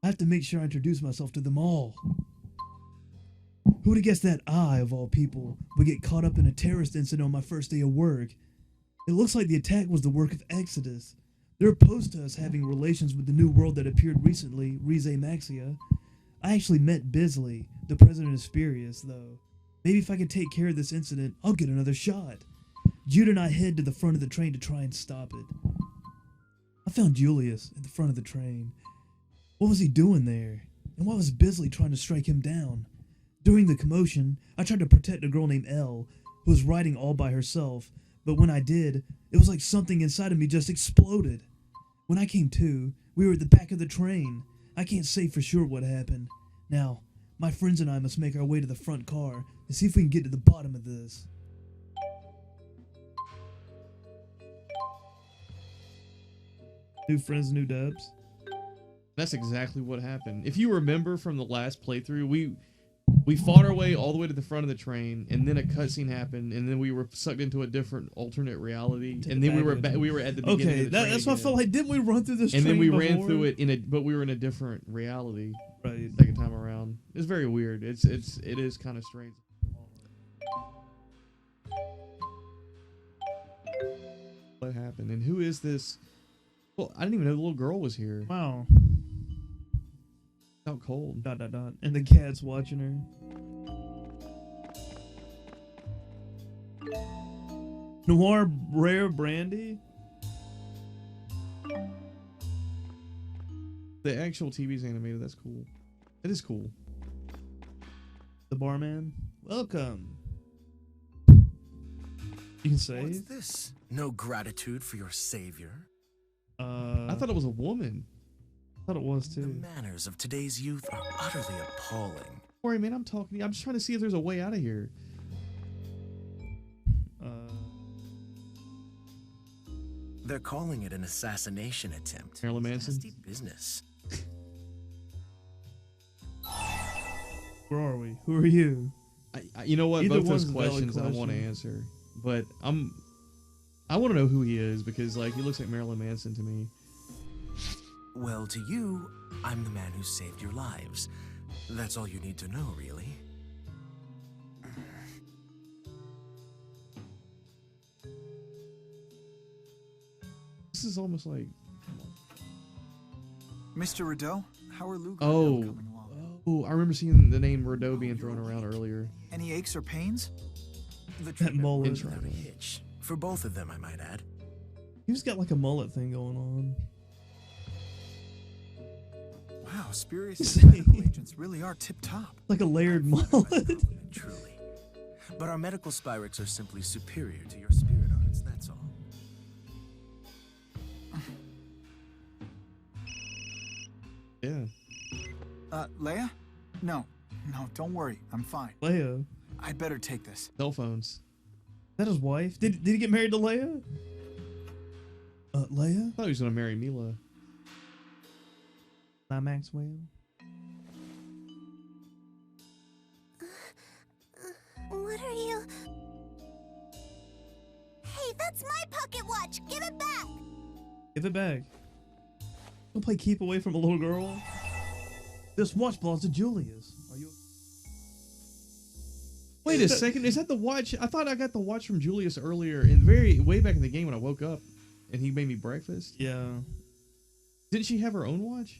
I have to make sure I introduce myself to them all. Who would have guessed that I, of all people, would get caught up in a terrorist incident on my first day of work? It looks like the attack was the work of Exodus. They're opposed to us having relations with the new world that appeared recently, Rize Maxia. I actually met Bisley, the president of Spirius, though. Maybe if I can take care of this incident, I'll get another shot. Jude and I head to the front of the train to try and stop it. I found Julius at the front of the train. What was he doing there? And why was Bisley trying to strike him down? During the commotion, I tried to protect a girl named Elle, who was riding all by herself, but when I did, it was like something inside of me just exploded. When I came to, we were at the back of the train. I can't say for sure what happened. Now, my friends and I must make our way to the front car and see if we can get to the bottom of this. New friends, new dubs. That's exactly what happened. If you remember from the last playthrough, we fought our way all the way to the front of the train, and then a cutscene happened, and then we were sucked into a different alternate reality, and then we were at the beginning. Okay, of the train that's what I felt like. Didn't we run through this? And train then we before? ran through it but we were in a different reality. Right. Second time around, it's very weird. It is kind of strange. What happened? And who is this? Well, I didn't even know the little girl was here. Wow. Out cold. ... And the cat's watching her. Noir rare brandy. The actual TV's animated. That's cool. It is cool. The barman. Welcome. You can save. What's this? No gratitude for your savior? I thought it was a woman. I thought it was The too. manners of today's youth are utterly appalling. Don't worry, man. I'm talking to you. I'm just trying to see if there's a way out of here. They're calling it an assassination attempt. Marilyn Manson? Nasty business. Where are we? Who are you? You know what? Either Both those one's a valid questions I want to question. answer, but I want to know who he is because like he looks like Marilyn Manson to me. Well, to you, I'm the man who saved your lives. That's all you need to know, really. This is almost like Mr. Rideau, how are Luger oh coming along? oh I remember seeing the name Rideau being thrown around earlier. Any aches or pains? The That treatment mullet. worked without a hitch. For both of them, I might add. He's got like a mullet thing going on. Wow, Spirius Same. medical agents really are tip-top. Like a layered mullet. Truly. But our medical spyrics are simply superior to your spirit arts, that's all. Yeah. Leia? No, don't worry. I'm fine. Leia. I'd better take this. Cell phones. Is that his wife? Did he get married to Leia? Leia? I thought he was gonna marry Mila. Not Maxwell. What are you? Hey, that's my pocket watch! Give it back! Give it back. Don't play keep away from a little girl. This watch belongs to Julius. Are you? Wait a second, is that the watch? I thought I got the watch from Julius earlier, in way back in the game when I woke up, and he made me breakfast. Yeah. Didn't she have her own watch?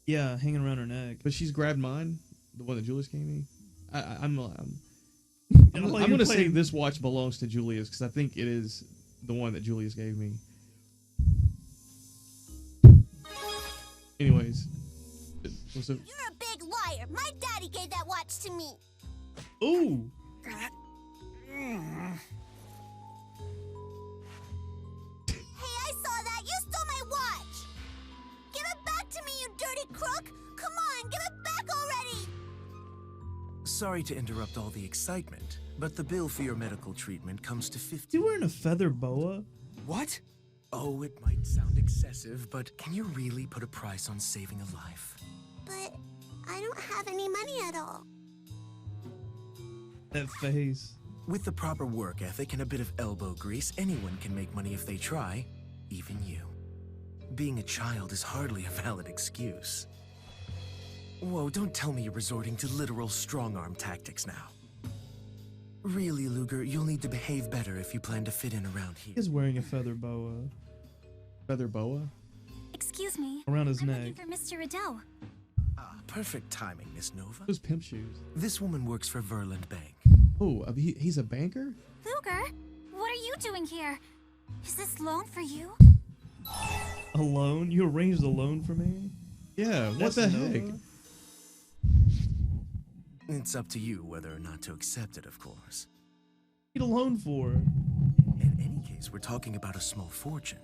Yeah, hanging around her neck. But she's grabbed mine, the one that Julius gave me. I'm You're gonna say playing- this watch belongs to Julius because I think it is the one that Julius gave me. Anyways, You're a big liar! My daddy gave that watch to me! Ooh. crook! Come on, give it back already! Sorry to interrupt all the excitement, but the bill for your medical treatment comes to Is he 50. wearing a feather boa? What? Oh, it might sound excessive, but can you really put a price on saving a life? But I don't have any money at all. That face. With the proper work ethic and a bit of elbow grease, anyone can make money if they try, even you. Being a child is hardly a valid excuse. Whoa, don't tell me you're resorting to literal strong-arm tactics now. Really, Luger, you'll need to behave better if you plan to fit in around here. He's wearing a feather boa Feather boa? Excuse me. around his I'm neck. looking for Mr. Rideau. Ah, perfect timing, Miss Nova. Those pimp shoes. This woman works for Verland Bank. Oh, he's a banker? Luger, what are you doing here? Is this loan for you? A loan? You arranged a loan for me? Yeah, what That's the Nova? heck? It's up to you whether or not to accept it, of course. Need a loan for? In any case, we're talking about a small fortune.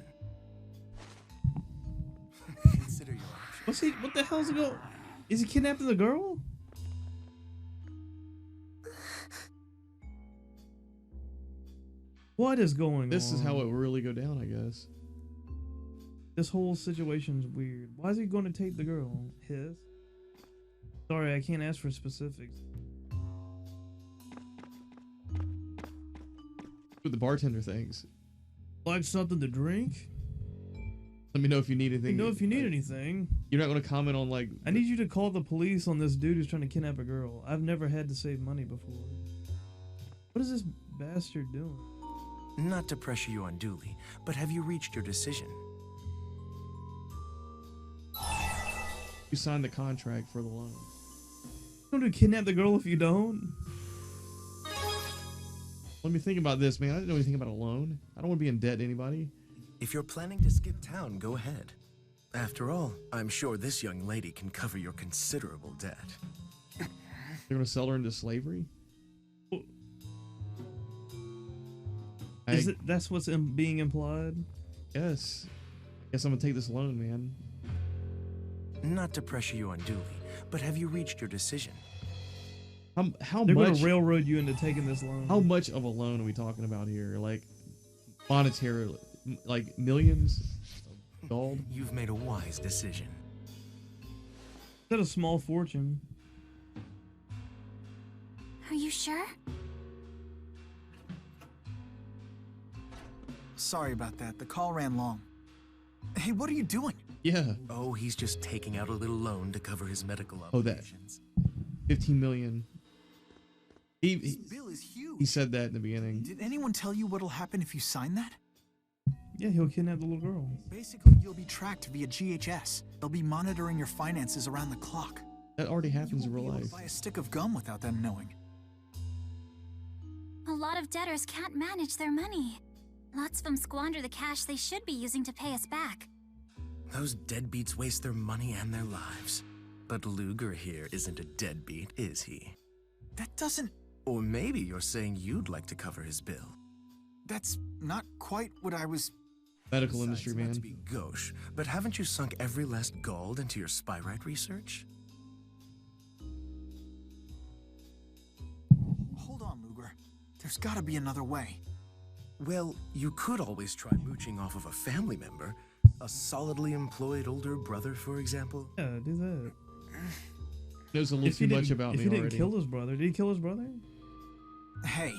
Consider your options. What's he? What the hell's he going? Is he kidnapping the girl? What is going on? This is how it will really go down, I guess. This whole situation's weird. Why is he going to take the girl? His? Sorry, I can't ask for specifics. What the bartender thinks. Like something to drink? Let me know if you need Let me anything. know if you need anything. You're not going to comment on like. I need you to call the police on this dude who's trying to kidnap a girl. I've never had to save money before. What is this bastard doing? Not to pressure you unduly, but have you reached your decision? You signed the contract for the loan. You don't kidnap the girl if you don't? Let me think about this, man. I didn't know anything about a loan. I don't want to be in debt to anybody. If you're planning to skip town, go ahead. After all, I'm sure this young lady can cover your considerable debt. They're going to sell her into slavery? Is it? That's what's being implied? Yes. Guess I'm going to take this loan, man. Not to pressure you unduly, but have you reached your decision? How They're going much? to railroad you into taking this loan. How much of a loan are we talking about here? Like monetary, like millions of gold? You've made a wise decision. Is that a small fortune? Are you sure? Sorry about that. The call ran long. Hey, what are you doing? Yeah. Oh, he's just taking out a little loan to cover his medical Oh, that. obligations. 15 million. This He bill is huge. he said that in the beginning. Did anyone tell you what'll happen if you sign that? Yeah, he'll kidnap the little girl. Basically, you'll be tracked via GHS. They'll be monitoring your finances around the clock. That already You happens in won't real be able life. to buy a stick of gum without them knowing. A lot of debtors can't manage their money. Lots of them squander the cash they should be using to pay us back. Those deadbeats waste their money and their lives. But Luger here isn't a deadbeat, is he? That doesn't... Or maybe you're saying you'd like to cover his bill. That's not quite what I was... Medical Besides, industry, not man. to be gauche, but haven't you sunk every last gold into your spyrite research? Hold on, Luger. There's gotta be another way. Well, you could always try mooching off of a family member. A solidly employed older brother, for example. Yeah, do that. Knows a little too much about if me he didn't already. kill his brother, did he kill his brother? Hey,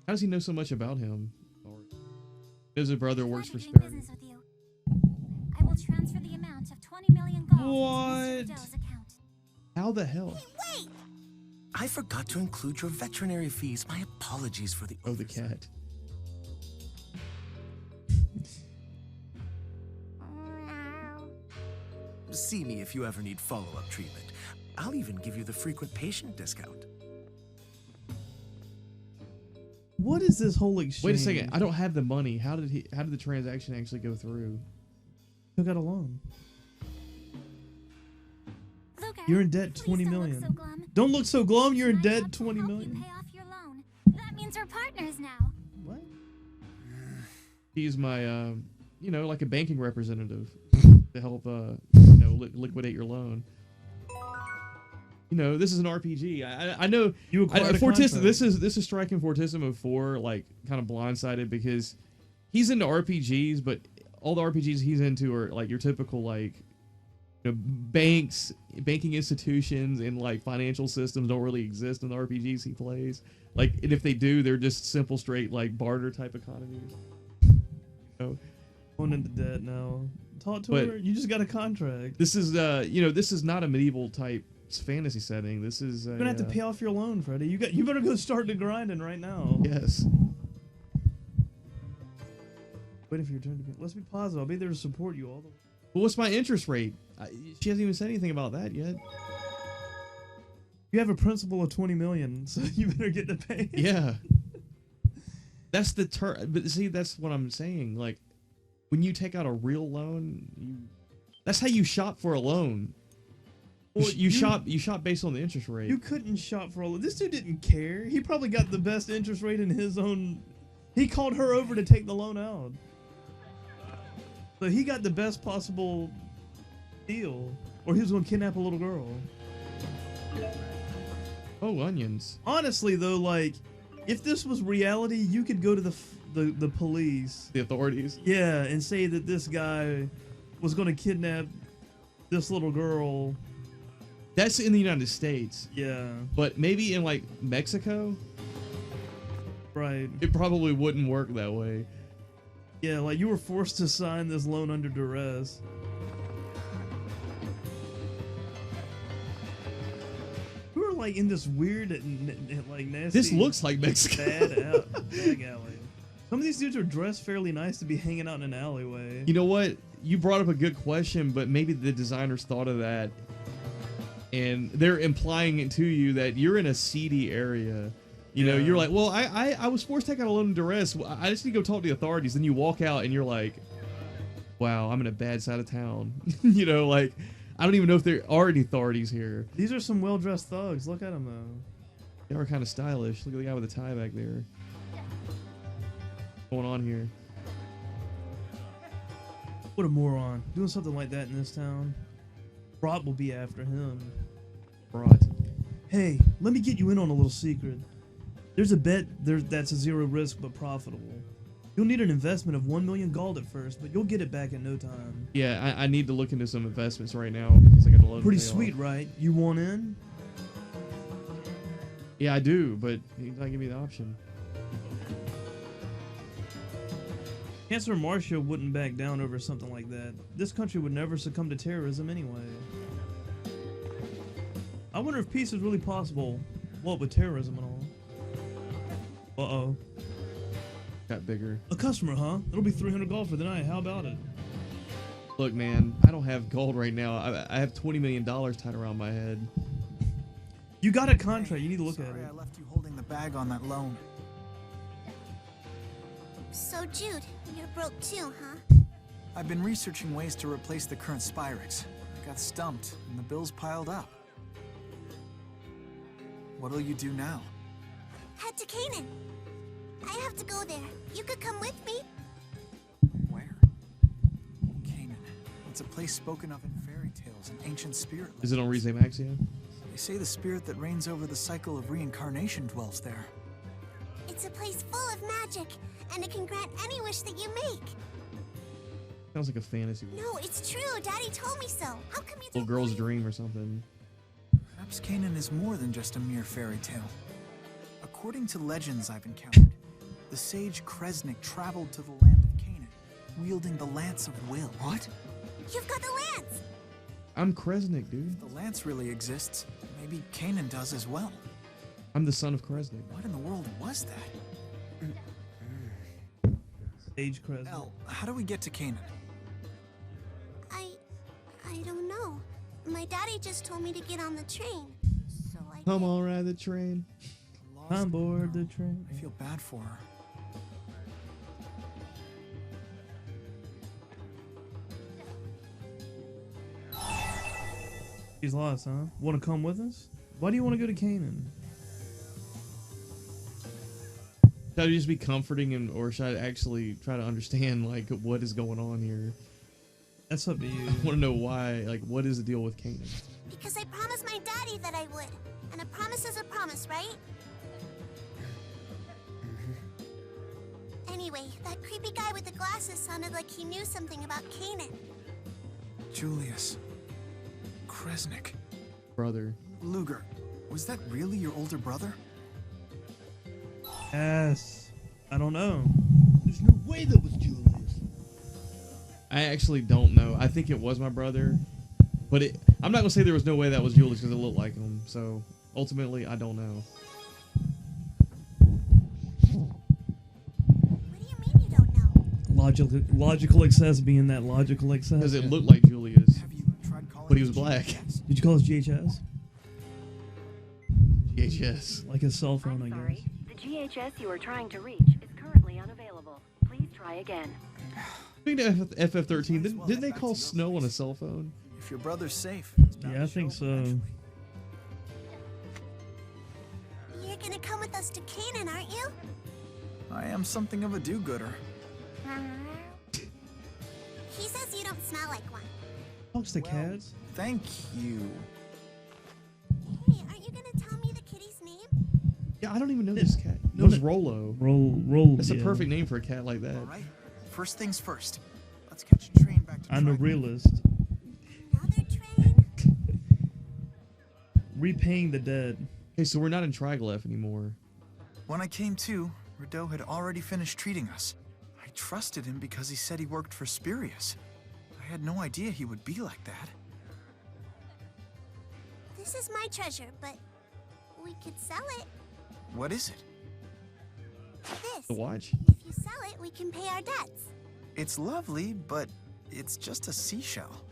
How does he know so much about him? Or does his brother works for Glad to be doing Sperry? business with you. I will transfer the amount of 20 million gold into What? Mr. Rideau's account. How the hell? Wait! I forgot to include your veterinary fees. My apologies for the Oh, the oversight. cat. See me if you ever need follow-up treatment. I'll even give you the frequent patient discount. What is this whole exchange? Wait a second. I don't have the money. How did the transaction actually go through? Took out a loan. Luger, You're in debt please 20 don't look million. so glum. Don't look so glum. You're in I'm debt help 20 you million. pay off your loan. That means we're partners now. What? He's my, like a banking representative to help, liquidate your loan. This is an RPG. I know You acquired a Fortissimo. contract. This is striking Fortissimo for like kind of blindsided because he's into RPGs, but all the RPGs he's into are like your typical like banking institutions and like financial systems don't really exist in the RPGs he plays. Like, and if they do, they're just simple, straight like barter type economies. Going into debt now. Talk to But- her. You just got a contract. This is this is not a medieval type fantasy setting. This is You're gonna have to pay off your loan, Freddie. You better go start the grinding right now. Yes. Waiting for your turn to be. Let's be positive. I'll be there to support you all the way. Well, what's my interest rate? She hasn't even said anything about that yet. You have a principal of 20 million, so you better get the pay. Yeah. That's the but see, that's what I'm saying. Like, when you take out a real loan, that's how you shop for a loan. Well, you shop based on the interest rate. You couldn't shop for all. This dude didn't care. He probably got the best interest rate in his own. He called her over to take the loan out. So he got the best possible deal, or he was going to kidnap a little girl. Oh, onions. Honestly, though, like, if this was reality, you could go to the police, The authorities. yeah, and say that this guy was going to kidnap this little girl. That's in the United States. Yeah, But maybe in like Mexico, right. it probably wouldn't work that way. Yeah, like you were forced to sign this loan under duress. We were like in this weird, like nasty. This looks like Mexico. bag alley. Some of these dudes are dressed fairly nice to be hanging out in an alleyway. You know what? You brought up a good question, but maybe the designers thought of that, and they're implying it to you that you're in a seedy area. Yeah. You're like, well, I was forced to take out a loan in duress. I just need to go talk to the authorities. Then you walk out and you're like, wow, I'm in a bad side of town. Like, I don't even know if there are any authorities here. These are some well-dressed thugs. Look at them though. They are kind of stylish. Look at the guy with the tie back there. What's going on here? What a moron. Doing something like that in this town. Rot will be after him. Right. Hey, let me get you in on a little secret. There's a bet that's a zero risk but profitable. You'll need an investment of 1 million gold at first, but you'll get it back in no time. Yeah, I need to look into some investments right now because I got a loan. Pretty to pay sweet, off. right? You want in? Yeah, I do, but he's not giving me the option. Chancellor Marcia wouldn't back down over something like that. This country would never succumb to terrorism anyway. I wonder if peace is really possible. What, with terrorism and all? Uh-oh. Got bigger. A customer, huh? It'll be 300 gold for the night. How about it? Look, man, I don't have gold right now. I have $20 million tied around my head. You got a contract. You need to look at Sorry, it. I left you holding the bag on that loan. So, Jude, you're broke too, huh? I've been researching ways to replace the current Spyrix. I got stumped, and the bills piled up. What'll you do now? Head to Canaan. I have to go there. You could come with me. Where? Canaan. It's a place spoken of in fairy tales and ancient spirit Is it on legends. Rize Maxia? They say the spirit that reigns over the cycle of reincarnation dwells there. It's a place full of magic, and it can grant any wish that you make. Sounds like a fantasy. No, it's true. Daddy told me so. How come you Little don't girl's believe- dream or something. Perhaps Canaan is more than just a mere fairy tale. According to legends I've encountered, the sage Kresnik traveled to the land of Canaan, wielding the Lance of Will. What? You've got the lance. I'm Kresnik, dude. The lance really exists. Maybe Canaan does as well. I'm the son of Kresnik. What in the world was that? Sage Crescent. Elle, how do we get to Canaan? I don't know. My daddy just told me to get on the train. So I Come did. on, ride the train. A lost On board girl. the train. I feel bad for her. She's lost, huh? Want to come with us? Why do you want to go to Canaan? Should I just be comforting him, or should I actually try to understand like what is going on here? That's up to you. I want to know why. Like, what is the deal with Kanan? Because I promised my daddy that I would. And a promise is a promise, right? Anyway, that creepy guy with the glasses sounded like he knew something about Kanan. Julius. Kresnik. Brother. Luger. Was that really your older brother? Yes. I don't know. There's no way that was Julius. I actually don't know. I think it was my brother, but I'm not gonna say there was no way that was Julius because it looked like him. So ultimately, I don't know. What do you mean you don't know? Logical excess being that logical excess. Because it looked like Julius, Have you tried calling but he was the black. GPS? Did you call us GHS? GHS. Like his cell phone, I'm I sorry. guess. The GHS you are trying to reach is currently unavailable. Please try again. Speaking of FF13, didn't they call Snow on a cell phone? If your brother's safe, he's bound Yeah, I to think show up so. eventually. You're gonna come with us to Kanan, aren't you? I am something of a do-gooder. He says you don't smell like one. Talks to cats. Thank you. Hey, aren't you gonna tell me the kitty's name? Yeah, I don't even know this cat. No, it's Rolo. Roll. That's yeah. a perfect name for a cat like that. All right. First things first. Let's catch a train back to I'm a Trigon. realist. Another train? Repaying the dead. Hey, so we're not in Triglyph anymore. When I came to, Rideau had already finished treating us. I trusted him because he said he worked for Spurious. I had no idea he would be like that. This is my treasure, but we could sell it. What is it? This. The watch? If you sell it, we can pay our debts. It's lovely, but it's just a seashell.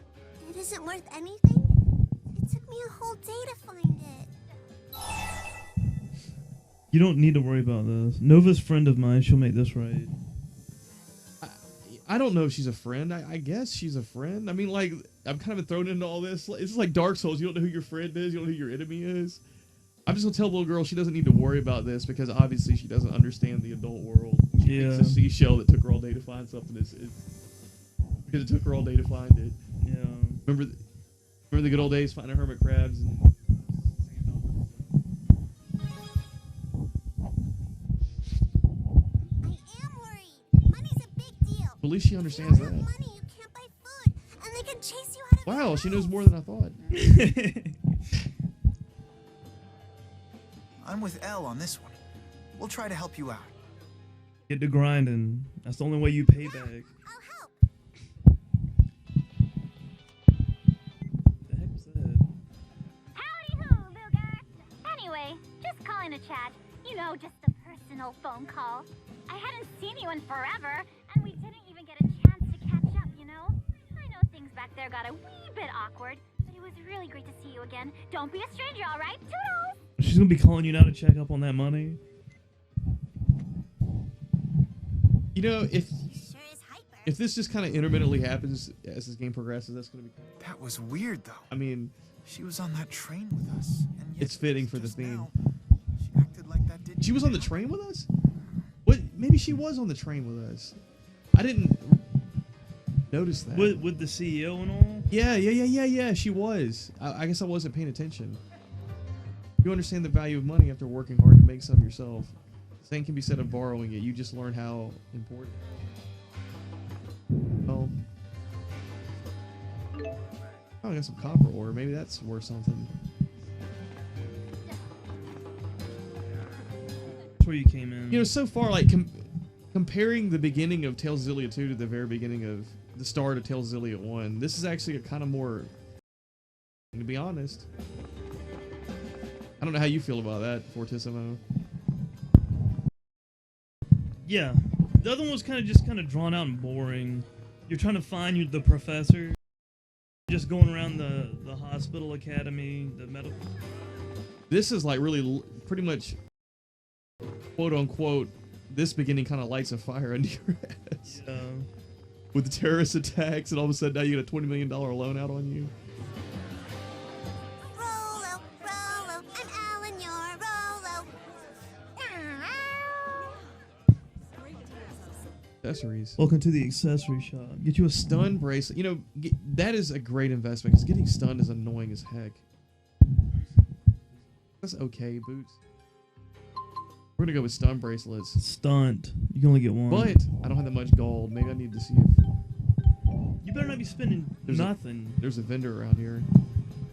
It isn't worth anything. It took me a whole day to find it. You don't need to worry about this. Nova's friend of mine. She'll make this right. I don't know if she's a friend. I guess she's a friend. I mean, like, I'm kind of thrown into all this. It's like Dark Souls. You don't know who your friend is. You don't know who your enemy is. I'm just going to tell the little girl she doesn't need to worry about this because obviously she doesn't understand the adult world. She Yeah. thinks a seashell that took her all day to find something is because it took her all day to find it. Yeah. Remember the good old days finding hermit crabs and I am worried. Money's a big deal. at least she understands If you don't have that. money, you can't buy food, and they can chase you out of Wow, the she knows house. more than I thought. I'm with Elle on this one. We'll try to help you out. Get to grinding. That's the only way you pay back. I'll help. The heck was that? Howdy ho, Luger! Anyway, just calling to chat. You know, just a personal phone call. I hadn't seen you in forever, and we didn't even get a chance to catch up, you know? I know things back there got a wee bit awkward, but it was really great to see you again. Don't be a stranger, alright? Toodles! She's gonna be calling you now to check up on that money. You know, if He sure is hyper. if this just kind of intermittently happens as this game progresses, that's going to be. That was weird, though. I mean, She was on that train with us, and yet it's fitting for the just theme. now, she acted like that didn't She was even on the happen. train with us? What? Maybe she was on the train with us. I didn't notice that. With the CEO and all. Yeah. She was. I guess I wasn't paying attention. You understand the value of money after working hard to make some yourself. Same can be said of borrowing it. You just learn how important. Oh, I got some copper ore. Maybe that's worth something. That's where you came in. You know, so far, like comparing the beginning of Tales of Xillia 2 to the very beginning of the start of Tales of Xillia 1, this is actually a kind of more. To be honest, I don't know how you feel about that, Fortissimo. Yeah. The other one was kind of drawn out and boring. You're trying to find the professor. Just going around the hospital academy, the medical. This is like really pretty much quote unquote this beginning kind of lights a fire under your ass with the terrorist attacks, and all of a sudden now you got a $20 million loan out on you. Rolo, Rolo, I'm Alan, you're Rolo. Accessories. Welcome to the accessory shop. Get you a Stun bracelet. You know, that is a great investment because getting stunned is annoying as heck. That's okay, Boots. We're gonna go with stun bracelets. Stunt. You can only get one. But I don't have that much gold. Maybe I need to see if You better not be spending nothing. there's a vendor around here.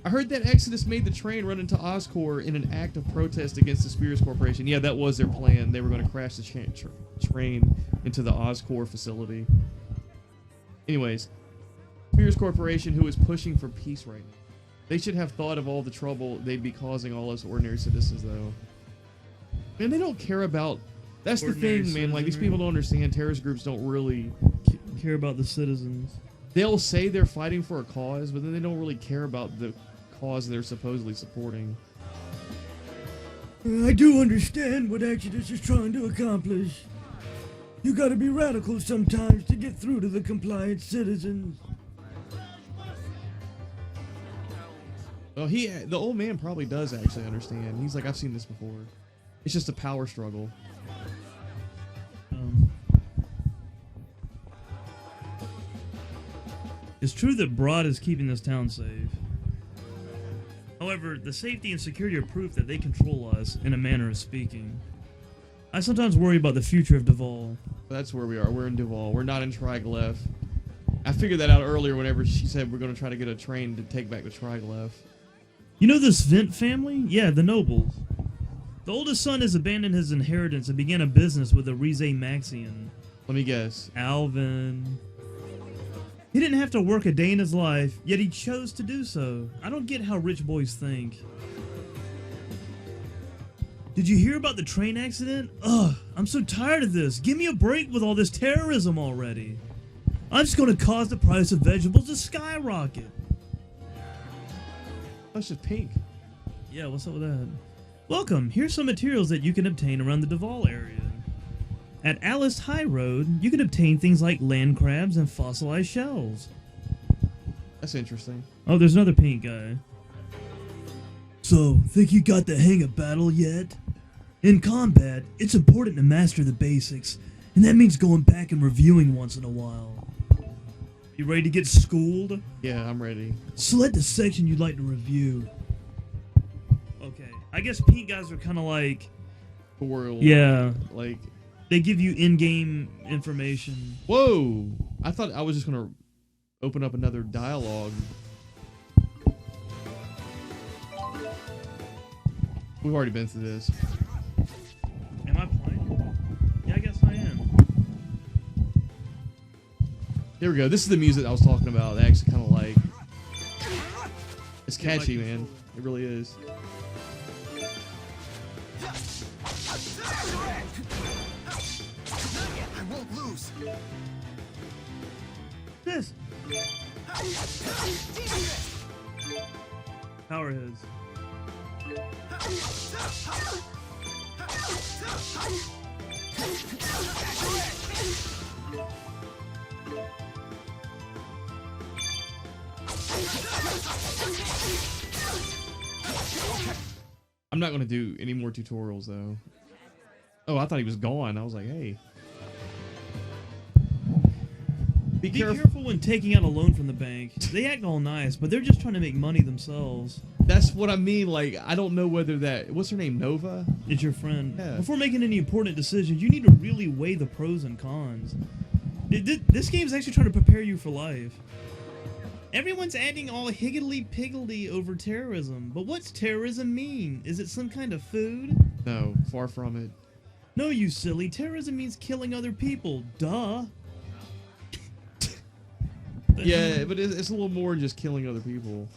I heard that Exodus made the train run into Oscorp in an act of protest against the Spears Corporation. Yeah, that was their plan. They were going to crash the train into the Oscorp facility. Anyways, Spears Corporation, who is pushing for peace right now. They should have thought of all the trouble they'd be causing all us ordinary citizens, though. And they don't care about... That's Ordinary the thing, man. Like, these people don't understand. Terrorist groups don't really... care about the citizens. They'll say they're fighting for a cause, but then they don't really care about the cause they're supposedly supporting. I do understand what Exodus is trying to accomplish. You gotta be radical sometimes to get through to the compliant citizens. Well, the old man probably does actually understand. He's like, I've seen this before. It's just a power struggle. It's true that Broad is keeping this town safe. However, the safety and security are proof that they control us, in a manner of speaking. I sometimes worry about the future of Duval. That's where we are. We're in Duval. We're not in Triglyph. I figured that out earlier whenever she said we're going to try to get a train to take back to Triglyph. You know this Vent family? Yeah, the nobles. The oldest son has abandoned his inheritance and began a business with a Rize Maxian. Let me guess. Alvin. He didn't have to work a day in his life, yet he chose to do so. I don't get how rich boys think. Did you hear about the train accident? Ugh, I'm so tired of this. Give me a break with all this terrorism already. I'm just going to cause the price of vegetables to skyrocket. That's just pink. Yeah, what's up with that? Welcome. Here's some materials that you can obtain around the Duval area. At Alice High Road, you can obtain things like land crabs and fossilized shells. That's interesting. Oh, there's another pink guy. So, think you got the hang of battle yet? In combat, it's important to master the basics, and that means going back and reviewing once in a while. You ready to get schooled? Yeah, I'm ready. Select the section you'd like to review. Okay, I guess pink guys are kind of like... Tutorial. Yeah. Like... They give you in-game information. Whoa! I thought I was just going to open up another dialogue. We've already been through this. Am I playing? Yeah, I guess I am. There we go. This is the music I was talking about. I actually kind of like. It's catchy, man. It really is. I won't lose. This. Power heads. I'm not going to do any more tutorials, though. Oh, I thought he was gone. I was like, hey. Be careful when taking out a loan from the bank. They act all nice, but they're just trying to make money themselves. That's what I mean. Like, I don't know whether that... What's her name? Nova? It's your friend. Yeah. Before making any important decisions, you need to really weigh the pros and cons. This game's actually trying to prepare you for life. Everyone's acting all higgledy-piggledy over terrorism. But what's terrorism mean? Is it some kind of food? No, far from it. No, you silly. Terrorism means killing other people. Duh. Yeah, but it's a little more than just killing other people.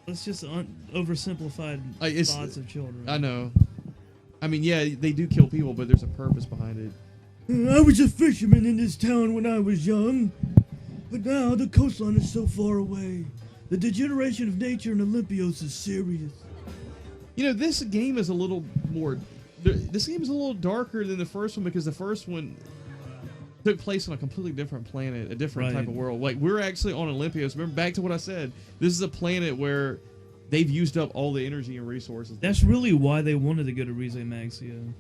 That's just oversimplified thoughts of children. I know. I mean, yeah, they do kill people, but there's a purpose behind it. I was a fisherman in this town when I was young, but now the coastline is so far away. The degeneration of nature in Olympios is serious. You know, this game is a little more... This game is a little darker than the first one because the first one took place on a completely different planet, a different type of world. Like, we're actually on Olympios. Remember, back to what I said. This is a planet where they've used up all the energy and resources. That's really why they wanted to go to Rize Maxia.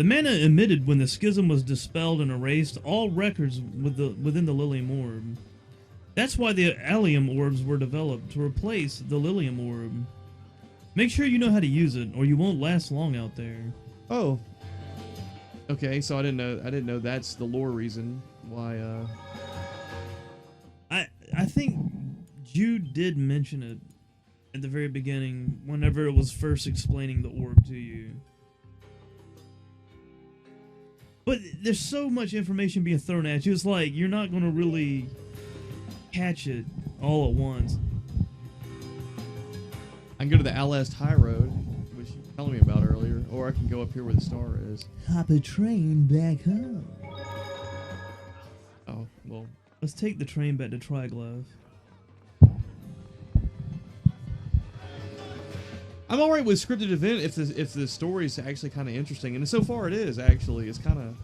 The mana emitted when the schism was dispelled and erased all records within the Lilium Orb. That's why the Allium Orbs were developed, to replace the Lilium Orb. Make sure you know how to use it, or you won't last long out there. Oh. Okay, so I didn't know that's the lore reason why. I think Jude did mention it at the very beginning, whenever it was first explaining the orb to you. But there's so much information being thrown at you, it's like you're not going to really catch it all at once. I can go to the Alast High Road, which you were telling me about earlier, or I can go up here where the star is. Hop a train back home. Oh, well. Let's take the train back to Triglav. I'm alright with scripted event if the story is actually kind of interesting, and so far it is actually. It's kind of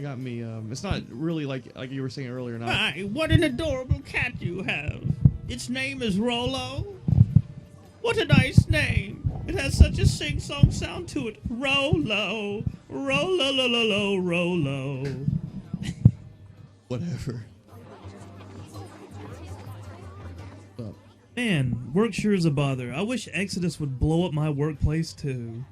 got me. It's not really like you were saying earlier. Not. Hi, what an adorable cat you have. Its name is Rolo. What a nice name. It has such a sing-song sound to it. Rolo, Rolo, Rolo. Whatever. Man, work sure is a bother. I wish Exodus would blow up my workplace too.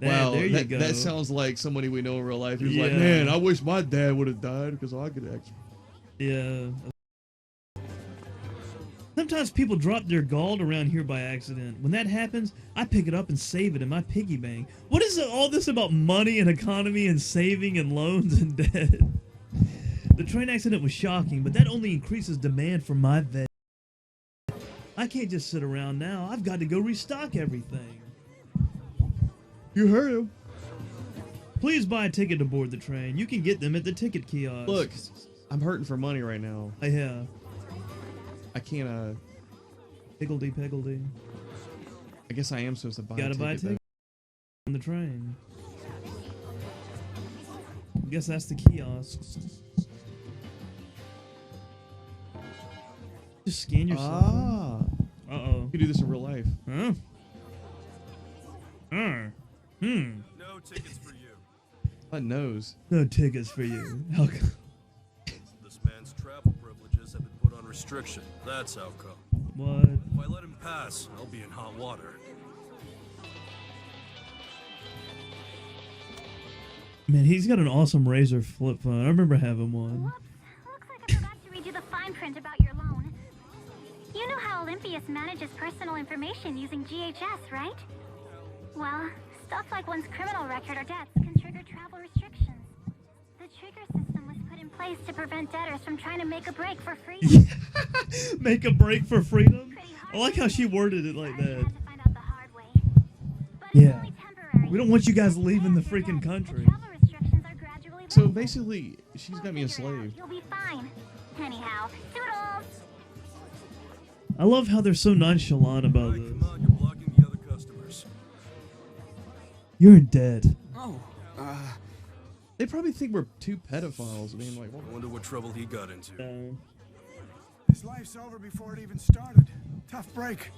Wow, there you go. That sounds like somebody we know in real life who's like, Yeah. man, I wish my dad would have died because I could actually. Yeah. Sometimes people drop their gold around here by accident. When that happens, I pick it up and save it in my piggy bank. What is all this about money and economy and saving and loans and debt? The train accident was shocking, but that only increases demand for my vet. I can't just sit around now. I've got to go restock everything. You heard him. Please buy a ticket to board the train. You can get them at the ticket kiosk. Look, I'm hurting for money right now. Yeah. I can't, Higgledy-piggledy. I guess I am supposed to buy Gotta buy a though. ticket on the train. I guess that's the kiosks. Just scan yourself. Ah. Uh-oh. You can do this in real life. Huh? No tickets for you. My nose. No tickets for you. How come? This man's travel privileges have been put on restriction. That's how come. What? If I let him pass, I'll be in hot water. Man, he's got an awesome Razor flip phone. I remember having one. Whoops. Looks like I forgot to read you the fine print about your loan. You know how Olympius manages personal information using GHS, right? Well, stuff like one's criminal record or debts can trigger travel restrictions. The trigger system was put in place to prevent debtors from trying to make a break for freedom. Make a break for freedom? Pretty hard I like how she worded it like I that. had to find out the hard way. But it's Yeah. only temporary. We don't want you guys leaving the freaking country. The travel restrictions are gradually So lifted. basically, she's got me We'll figure it out. enslaved. You'll be fine. Anyhow, toodles! I love how they're so nonchalant about Hey, this. come on, you're blocking the other customers. You're in debt. Oh, They probably think we're two pedophiles. I mean, like, what? I wonder what trouble he got into. his life's over before it even started. Tough break.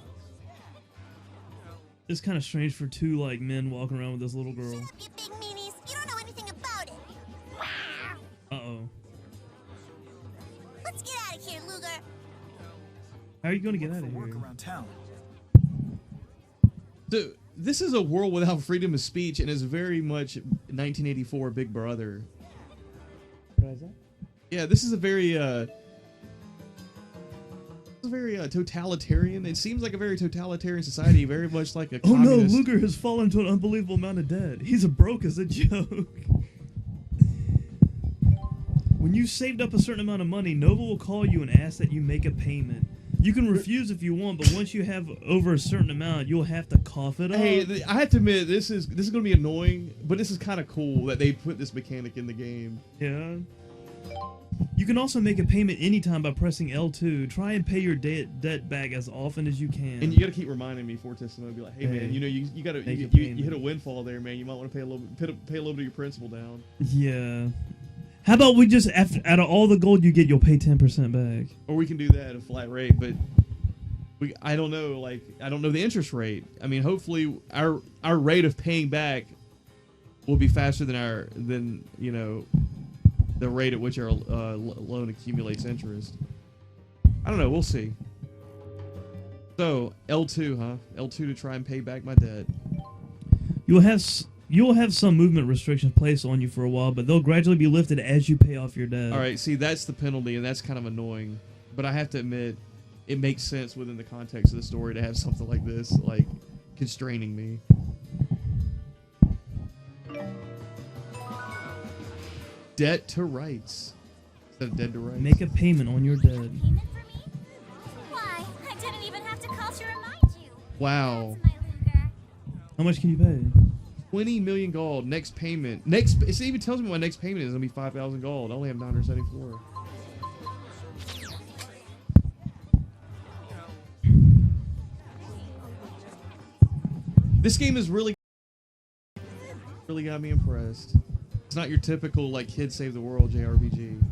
It's kind of strange for two like men walking around with this little girl. Shut up, you big meanies. You don't know anything about it. Uh-oh. Let's get out of here, Luger. How are you going to get out of Work here? around town. So this is a world without freedom of speech, and is very much 1984 Big Brother. What is that? Yeah, this is a very totalitarian. It seems like a very totalitarian society, very much like a Oh no, communist. Luger has fallen to an unbelievable amount of debt. He's broke as a joke. When you saved up a certain amount of money, Nova will call you and ask that you make a payment. You can refuse if you want, but once you have over a certain amount, you'll have to cough it up. Hey, I have to admit, this is going to be annoying, but this is kind of cool that they put this mechanic in the game. Yeah. You can also make a payment anytime by pressing L2. Try and pay your debt back as often as you can. And you got to keep reminding me, Fortissimo, be like, hey, Hey, man, you know, you got to make a you payment. hit a windfall there, man. You might want to pay a little bit of your principal down. Yeah. How about we just, out of all the gold you get, you'll pay 10% back. Or we can do that at a flat rate, but I don't know, like, I don't know the interest rate. I mean, hopefully our rate of paying back will be faster than you know the rate at which our loan accumulates interest. I don't know. We'll see. So L2, huh? L2 to try and pay back my debt. You'll have some movement restrictions placed on you for a while, but they'll gradually be lifted as you pay off your debt. All right. See, that's the penalty, and that's kind of annoying. But I have to admit, it makes sense within the context of the story to have something like this, like constraining me. Debt to rights. Instead of dead to rights. Make a payment on your debt. Payment for me? Why, I didn't even have to call to remind you. Wow. That's my Luger. How much can you pay? 20 million gold. Next payment. It even tells me my next payment is gonna be 5,000 gold. I only have 974. This game is really got me impressed. It's not your typical like kids save the world JRPG.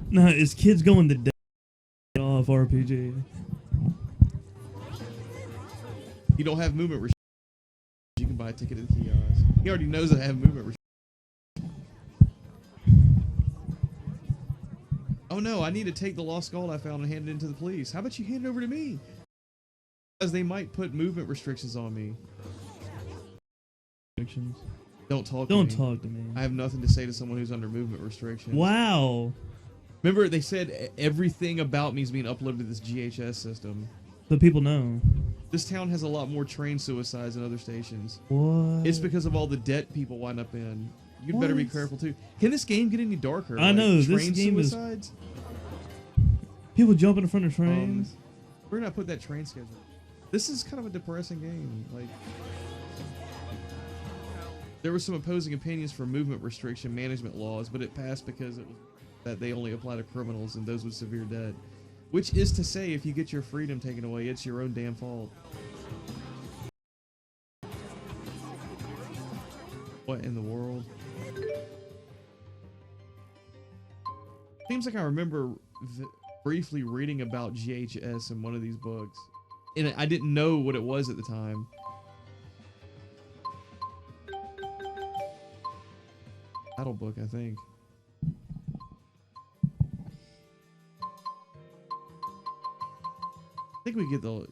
No, it's kids going to debt off RPG. You don't have movement restrictions. You can buy a ticket at the kiosk. He already knows that I have movement restrictions. Oh no, I need to take the lost gold I found and hand it into the police. How about you hand it over to me? Because they might put movement restrictions on me. Don't talk to me. I have nothing to say to someone who's under movement restrictions. Wow. Remember, they said everything about me is being uploaded to this GHS system. So people know. This town has a lot more train suicides than other stations. What? It's because of all the debt people wind up in. You'd better be careful too. Can this game get any darker? I know, this train game suicides? People jumping in front of trains. We're gonna put that train schedule. This is kind of a depressing game. Like, there were some opposing opinions for movement restriction management laws, but it passed because it was that they only apply to criminals and those with severe debt. Which is to say, if you get your freedom taken away, it's your own damn fault. What in the world? Seems like I remember briefly reading about GHS in one of these books. And I didn't know what it was at the time. Battle book, I think. I think we get the...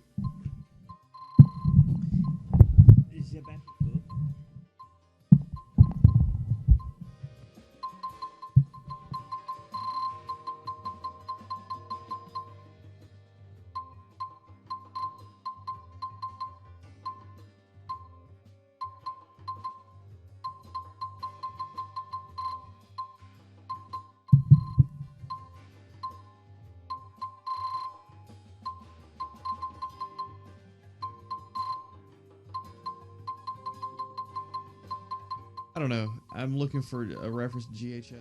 I don't know. I'm looking for a reference to GHS.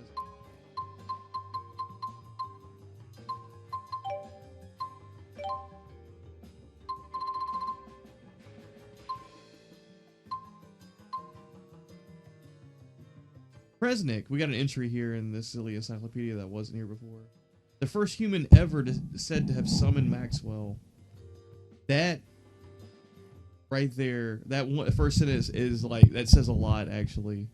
Kresnik. We got an entry here in the Xillia encyclopedia that wasn't here before. The first human ever said to have summoned Maxwell. That right there, that one first sentence is like, that says a lot, actually.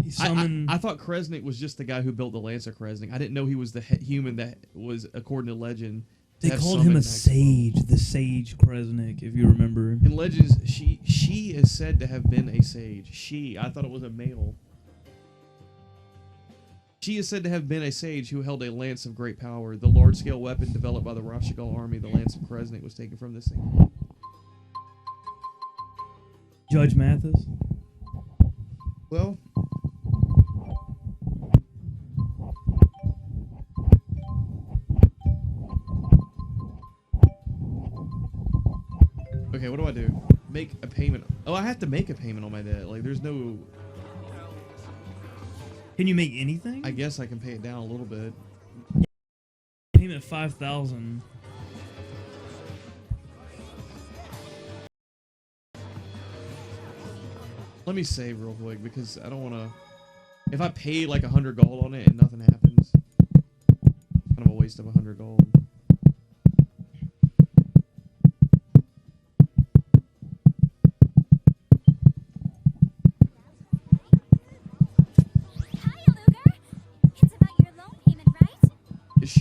He summoned... I thought Kresnik was just the guy who built the Lance of Kresnik. I didn't know he was the human that was, according to legend, they called him a sage, the sage Kresnik, if you remember. In legends, she is said to have been a sage. I thought it was a male. She is said to have been a sage who held a lance of great power. The large-scale weapon developed by the Rashigal army, the Lance of Kresnik, was taken from this thing. Judge Mathis? Well... Okay, what do I do? Make a payment. Oh, I have to make a payment on my debt. Like, there's no... Can you make anything? I guess I can pay it down a little bit. Payment 5,000. Let me save real quick because I don't want to... If I pay like 100 gold on it and nothing happens, it's kind of a waste of 100 gold.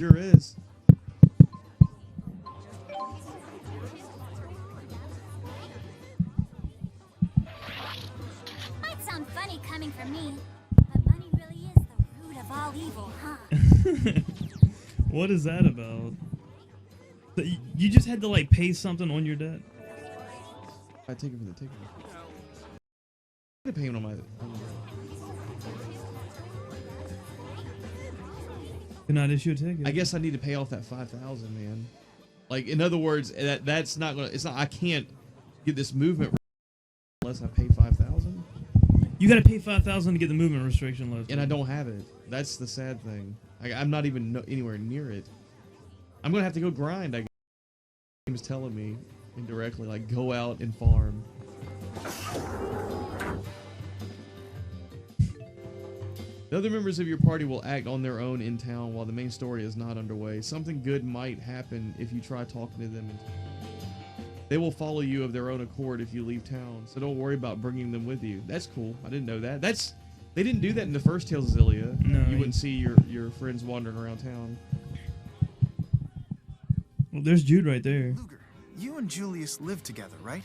sure is. Might sound funny coming from me, but money really is the root of all evil, huh? What is that about? So you just had to like pay something on your debt? I take it for the ticket. I pay on my. Cannot issue a ticket. I guess I need to pay off that 5,000, man. Like, in other words, that's not gonna. It's not. I can't get this movement unless I pay 5,000. You got to pay 5,000 to get the movement restriction lifted. And I don't have it. That's the sad thing. I'm not even anywhere near it. I'm gonna have to go grind. I guess. He was telling me indirectly, like, go out and farm. The other members of your party will act on their own in town while the main story is not underway. Something good might happen if you try talking to them. They will follow you of their own accord if you leave town, so don't worry about bringing them with you. That's cool. I didn't know that. They didn't do that in the first Tales of Xillia. No, you wouldn't see your friends wandering around town. Well, there's Jude right there. Luger, you and Julius live together, right?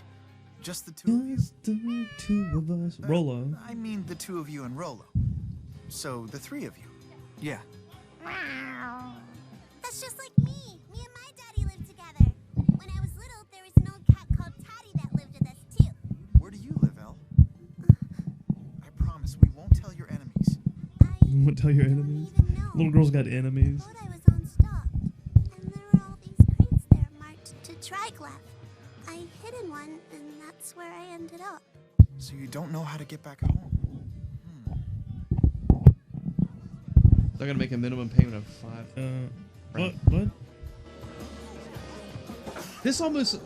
Just the two of you? Just the two of us. Rolo. I mean the two of you and Rolo. So, the three of you. Yeah. That's just like me. Me and my daddy lived together. When I was little, there was an old cat called Taddy that lived with us too. Where do you live, Elle? I promise we won't tell your enemies. You won't tell your enemies? Even know. Little girl's got enemies. I thought I was unstopped, and there were all these crates there marked to Triglav. I hid in one, and that's where I ended up. So you don't know how to get back home? They're gonna make a minimum payment of 5. What? This almost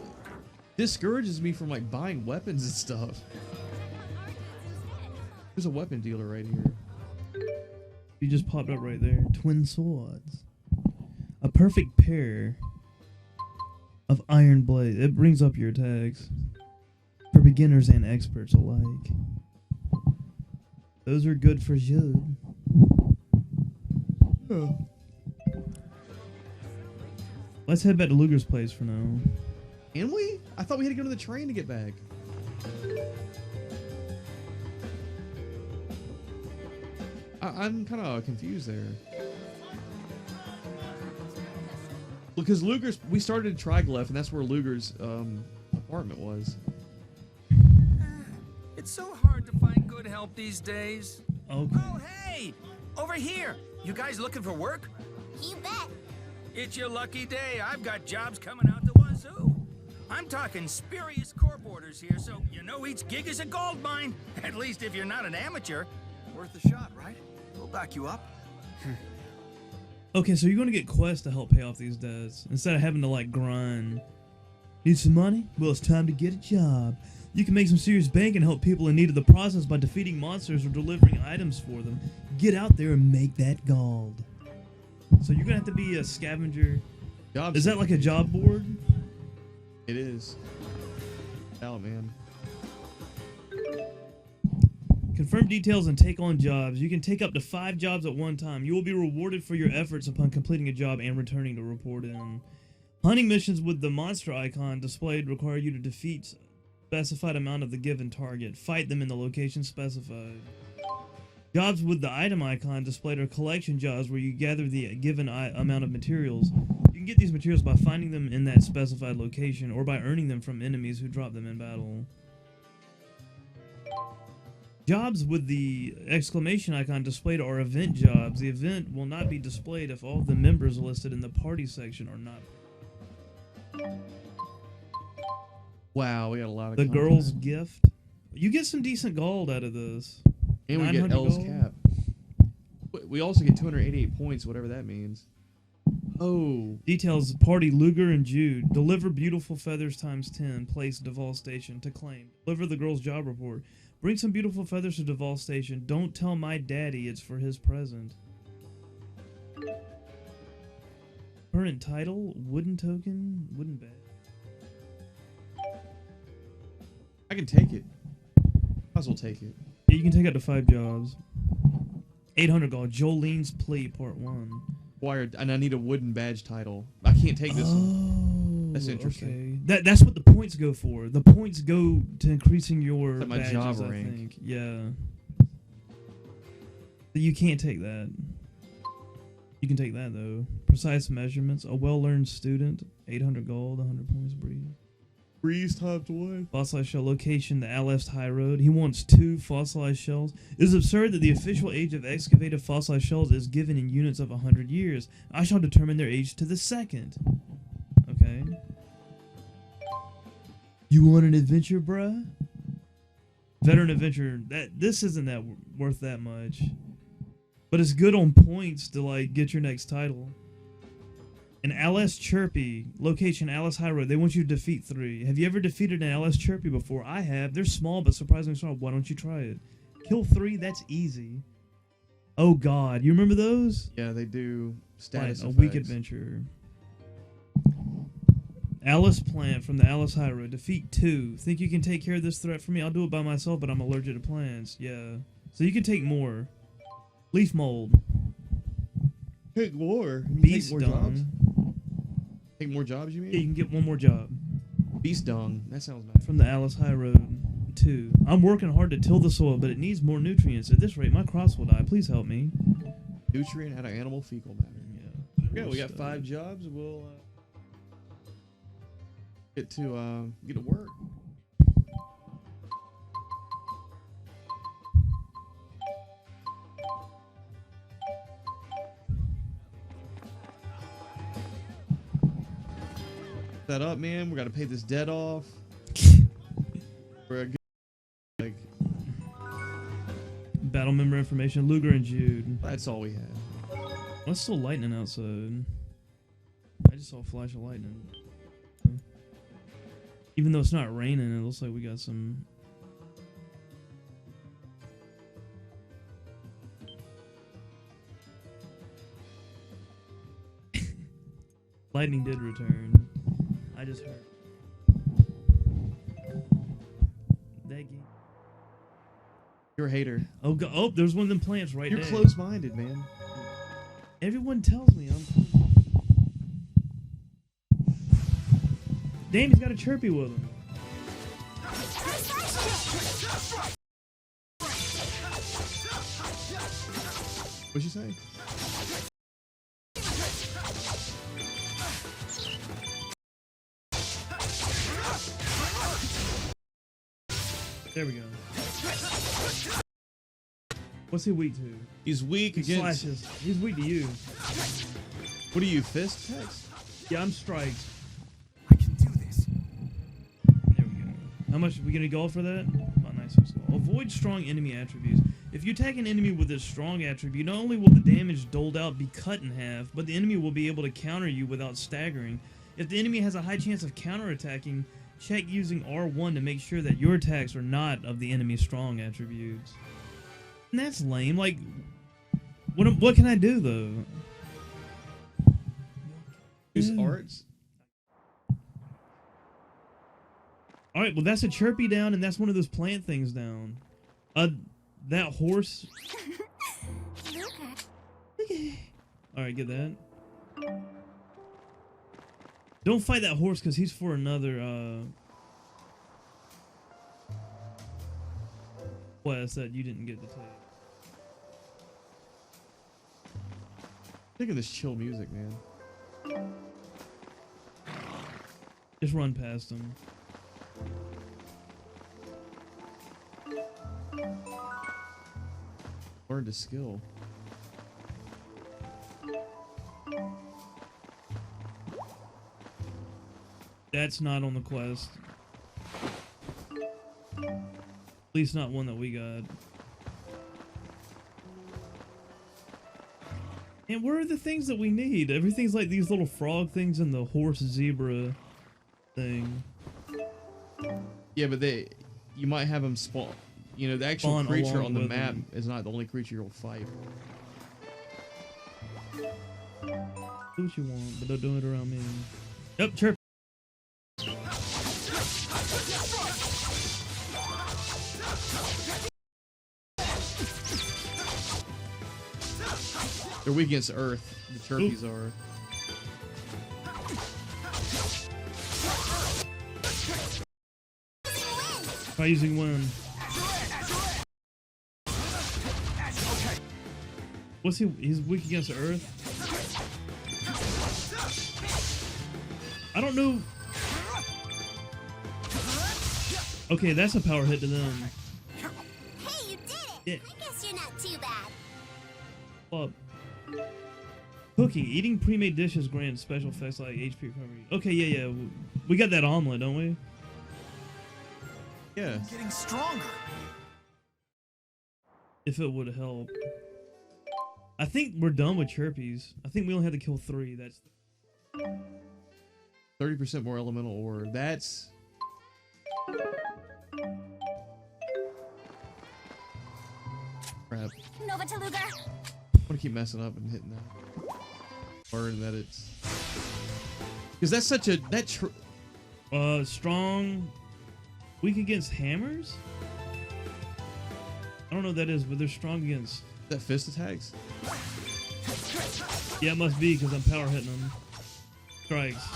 discourages me from like buying weapons and stuff. There's a weapon dealer right here. You just popped up right there. Twin swords. A perfect pair of iron blades. It brings up your attacks for beginners and experts alike. Those are good for Jude. Let's head back to Luger's place for now. Can we? I thought we had to go to the train to get back. I'm kind of confused there. Because we started at Triglav, and that's where Luger's apartment was. It's so hard to find good help these days. Okay. Oh, hey! Over here! You guys looking for work? You bet. It's your lucky day. I've got jobs coming out the wazoo. I'm talking spurious corp orders here, so you know each gig is a gold mine. At least if you're not an amateur. Worth a shot, right? We'll back you up. Okay, so you're going to get quests to help pay off these debts instead of having to like grind. Need some money? Well, it's time to get a job. You can make some serious bank and help people in need of the process by defeating monsters or delivering items for them. Get out there and make that gold. So you're going to have to be a scavenger. Is that like a job board? It is. Oh, man. Confirm details and take on jobs. You can take up to 5 jobs at one time. You will be rewarded for your efforts upon completing a job and returning to report in. Hunting missions with the monster icon displayed require you to defeat specified amount of the given target. Fight them in the location specified. Jobs with the item icon displayed are collection jobs where you gather the given amount of materials. You can get these materials by finding them in that specified location or by earning them from enemies who drop them in battle. Jobs with the exclamation icon displayed are event jobs. The event will not be displayed if all of the members listed in the party section are not. Wow, we got a lot of The content. girl's gift. You get some decent gold out of this. And we get 900 L's gold. cap. We also get 288 points, whatever that means. Oh. Details: party Luger and Jude. Deliver beautiful feathers times 10. Place Duval Station to claim. Deliver the girl's job report. Bring some beautiful feathers to Duval Station. Don't tell my daddy it's for his present. Current title: wooden token, wooden bag. I can take it. Might as well take it. Yeah, you can take up to 5 jobs. 800 gold. Jolene's Plea Part 1. Acquired, and I need a wooden badge title. I can't take this one. That's interesting. Okay. That's what the points go for. The points go to increasing your Like my badges, job I rank. think. Yeah. You can't take that. You can take that though. Precise measurements. A well-learned student. 800 gold. 100 points. Breeze. Breeze times 1. Fossilized shell location, the Alest High Road. He wants 2 fossilized shells. It is absurd that the official age of excavated fossilized shells is given in units of 100 years. I shall determine their age to the second. Okay. You want an adventure, bruh? Veteran adventure. This isn't that worth that much. But it's good on points to like get your next title. An LS Chirpy, location Alice High Road. They want you to defeat 3. Have you ever defeated an LS Chirpy before? I have. They're small but surprisingly strong. Why don't you try it? Kill 3, that's easy. Oh god, you remember those? Yeah, they do status A effects. weak adventure. Alice Plant from the Alice High Road. Defeat 2. Think you can take care of this threat for me? I'll do it by myself, but I'm allergic to plants. Yeah. So you can take more. Leaf mold. Take more. Beast take more jobs. dung. Take more jobs, you mean? Yeah, you can get one more job. Beast dung. That sounds bad. From the Alice High Road 2. I'm working hard to till the soil, but it needs more nutrients. At this rate, my crops will die. Please help me. Nutrient out of animal fecal matter. Yeah. Okay, we got 5 jobs. We'll get to work. That up, man. We got to pay this debt off. We're a good, like, battle member information. Luger and Jude. That's all we have. Oh, it's still lightning outside. I just saw a flash of lightning. Even though it's not raining, it looks like we got some. Lightning did return. I just heard. That game. You're a hater. Oh, oh, there's one of them plants right You're there. close-minded, man. Everyone tells me I'm. Damn, he's got a Chirpy with him. What'd you say? There we go. What's he weak to? He's weak He against. slashes. He's weak to you. What are you, fist text? Yeah, I'm strikes. I can do this. There we go. How much are we gonna go for that? Oh, nice. Avoid strong enemy attributes. If you attack an enemy with a strong attribute, not only will the damage doled out be cut in half, but the enemy will be able to counter you without staggering. If the enemy has a high chance of counterattacking, check using R1 to make sure that your attacks are not of the enemy's strong attributes. And that's lame. Like, what can I do though? Use arts. All right, well that's a Chirpy down, and that's one of those plant things down. That horse. All right, get that. Don't fight that horse because he's for another quest that you didn't get to take. Look at this chill music, man. Just run past him. Learned a skill. That's not on the quest. At least not one that we got. And where are the things that we need? Everything's like these little frog things and the horse zebra thing. Yeah, but you might have them spawn. You know, the actual Spawn creature along on the with map them. is not the only creature you'll fight. Do what you want, but don't do it around me. Yep, chirp. They're weak against Earth. The Chirpies are. Try using wind. What's he? He's weak against Earth. I don't know. Okay, that's a power hit to them. Hey, you did it! Yeah. I guess you're not too bad. Up. Cooking. Eating pre-made dishes grants special effects like HP recovery. Okay, yeah. We got that omelet, don't we? Yeah. I'm getting stronger. If it would help. I think we're done with Chirpies. I think we only had to kill 3. That's 30% more elemental ore. That's... crap. Nova to Luger. I want to keep messing up and hitting that. Burn that it's... because that's such a... strong. Weak against hammers? I don't know what that is, but they're strong against... that fist attacks? Yeah, it must be because I'm power hitting them. Strikes.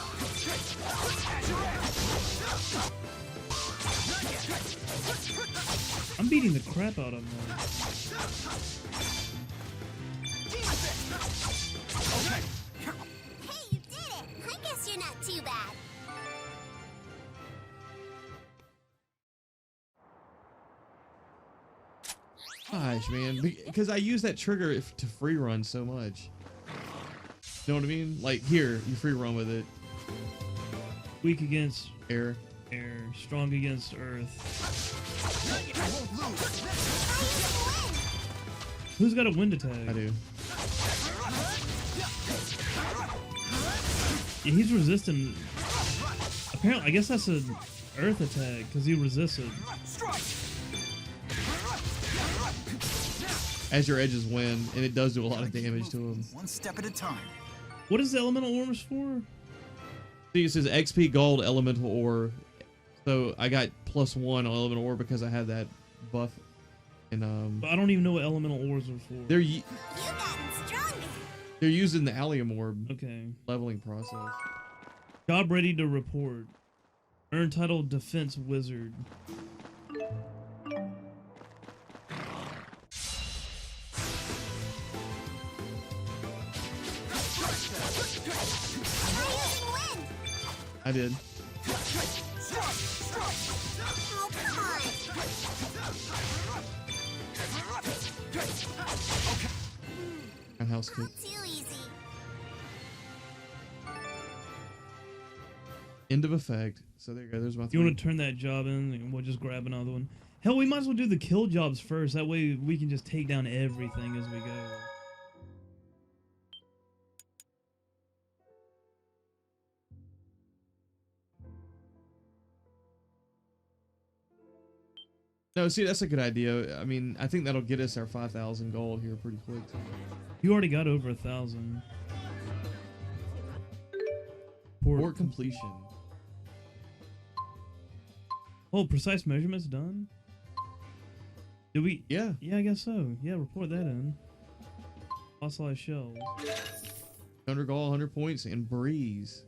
I'm beating the crap out of them. Hey, you did it! I guess you're not too bad. Gosh, man. Because I use that trigger to free run so much. You know what I mean? Like, here, you free run with it. Weak against air. Strong against earth. Who's got a wind attack? I do. Yeah, he's resisting. Apparently, I guess that's an earth attack because he resisted. As your edges win, and it does do a lot of damage to him. One step at a time. What is the elemental ores for? See, it says XP gold elemental ore. So I got +1 on elemental ore because I had that buff. And But I don't even know what elemental ores are for. They're You've gotten stronger. they're using the allium orb Okay. leveling process. Job ready to report. Earn title defense wizard. I did. Oh, come on. And house kick. Not too easy. End of effect. So there you go. There's my You want to turn that job in and we'll just grab another one. Hell, we might as well do the kill jobs first. That way we can just take down everything as we go. No, see, that's a good idea. I mean, I think that'll get us our 5,000 gold here pretty quick. You already got over 1,000. Port completion. Oh, precise measurements done? Did we? Yeah. Yeah, I guess so. Yeah, report that in. Fossilized shells. 100 gold, 100 points, and breeze.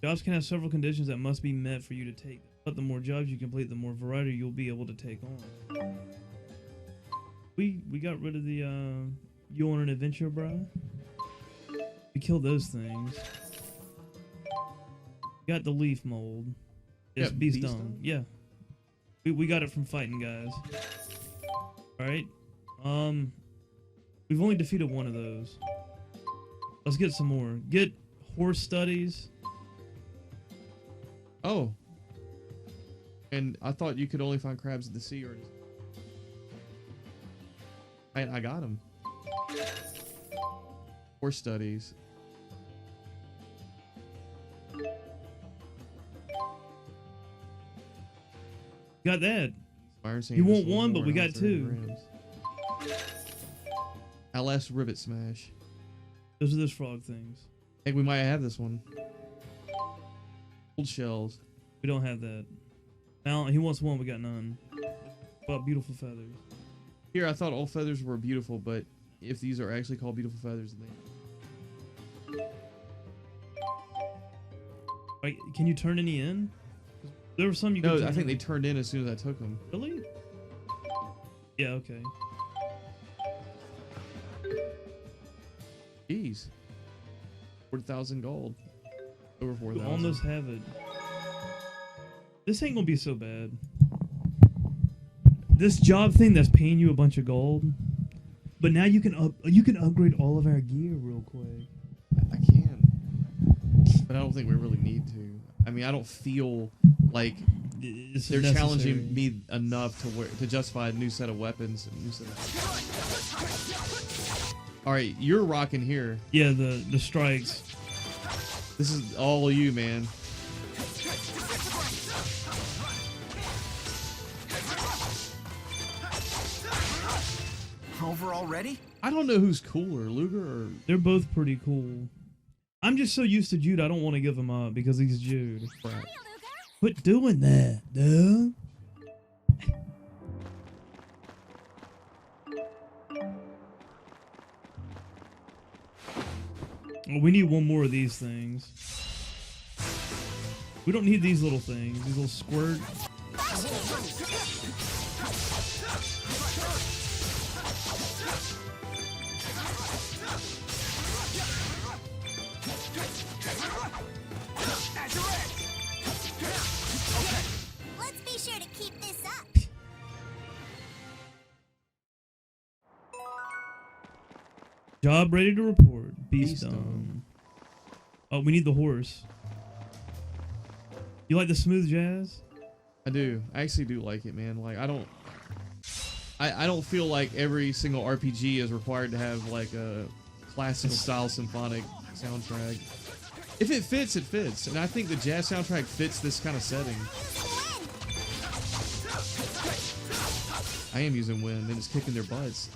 Jobs can have several conditions that must be met for you to take. But the more jobs you complete, the more variety you'll be able to take on. We got rid of the you want an adventure, bro? We killed those things. Got the leaf mold. It's Yeah, beast beast dung. dung? Yeah. We got it from fighting guys. Alright. We've only defeated one of those. Let's get some more. Get horse studies. Oh. And I thought you could only find crabs at the sea or... I got them. Horse studies. Got that. Fire You want one, but we got 2. Our last rivet smash. Those are those frog things. I think we might have this one. Old shells. We don't have that. Now he wants one, we got none. But beautiful feathers. Here, I thought all feathers were beautiful, but if these are actually called beautiful feathers. Wait, can you turn any in? There were some you could No, turn I think in. they turned in as soon as I took them. Really? Yeah, okay. Jeez. 40,000 gold. Over We 4,000. almost have it. This ain't gonna be so bad. This job thing that's paying you a bunch of gold, but now you can upgrade all of our gear real quick. I can. But I don't think we really need to. I mean, I don't feel like It's they're necessary. challenging me enough to justify a new set of weapons. A new set of... All right, you're rocking here. Yeah, the strikes. This is all you, man. Over already? I don't know who's cooler, Luger or... They're both pretty cool. I'm just so used to Jude, I don't want to give him up because he's Jude. Crap. Quit doing that, dude. Oh, we need one more of these things. We don't need these little things, these little squirt. Let's be sure to keep this up. Job ready to report. Beast Beast done. Oh, we need the horse. You like the smooth jazz? I do. I actually do like it, man. Like, I don't feel like every single RPG is required to have like a classical style symphonic soundtrack. If it fits, it fits. And I think the jazz soundtrack fits this kind of setting. I am using wind, and it's kicking their butts.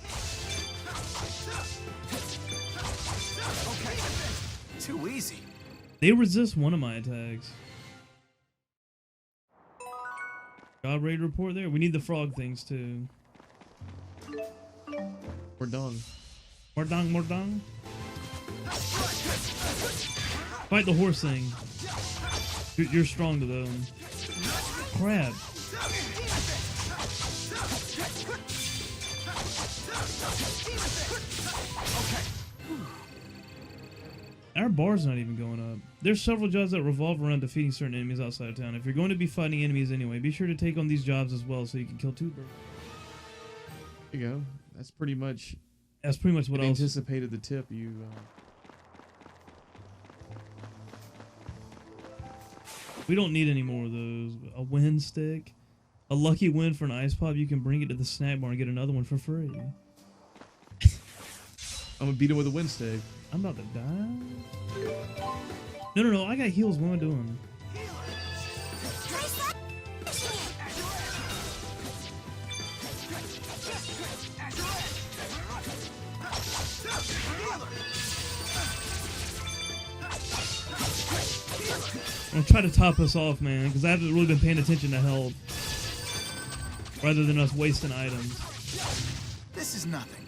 Too easy. They resist one of my attacks. Job ready to report there. We need the frog things too. We're done. Mordang, mordang. Fight the horse thing. You're strong to them. Crap. Our bar's not even going up. There's several jobs that revolve around defeating certain enemies outside of town. If you're going to be fighting enemies anyway, be sure to take on these jobs as well so you can kill two birds. There you go. That's pretty much what I anticipated the tip you... We don't need any more of those. A wind stick. A lucky win for an ice pop. You can bring it to the snack bar and get another one for free. I'm gonna beat him with a wind stick. I'm about to die. No. I got heals. What am I doing? I'm gonna try to top us off, man, because I haven't really been paying attention to health. Rather than us wasting items. This is nothing.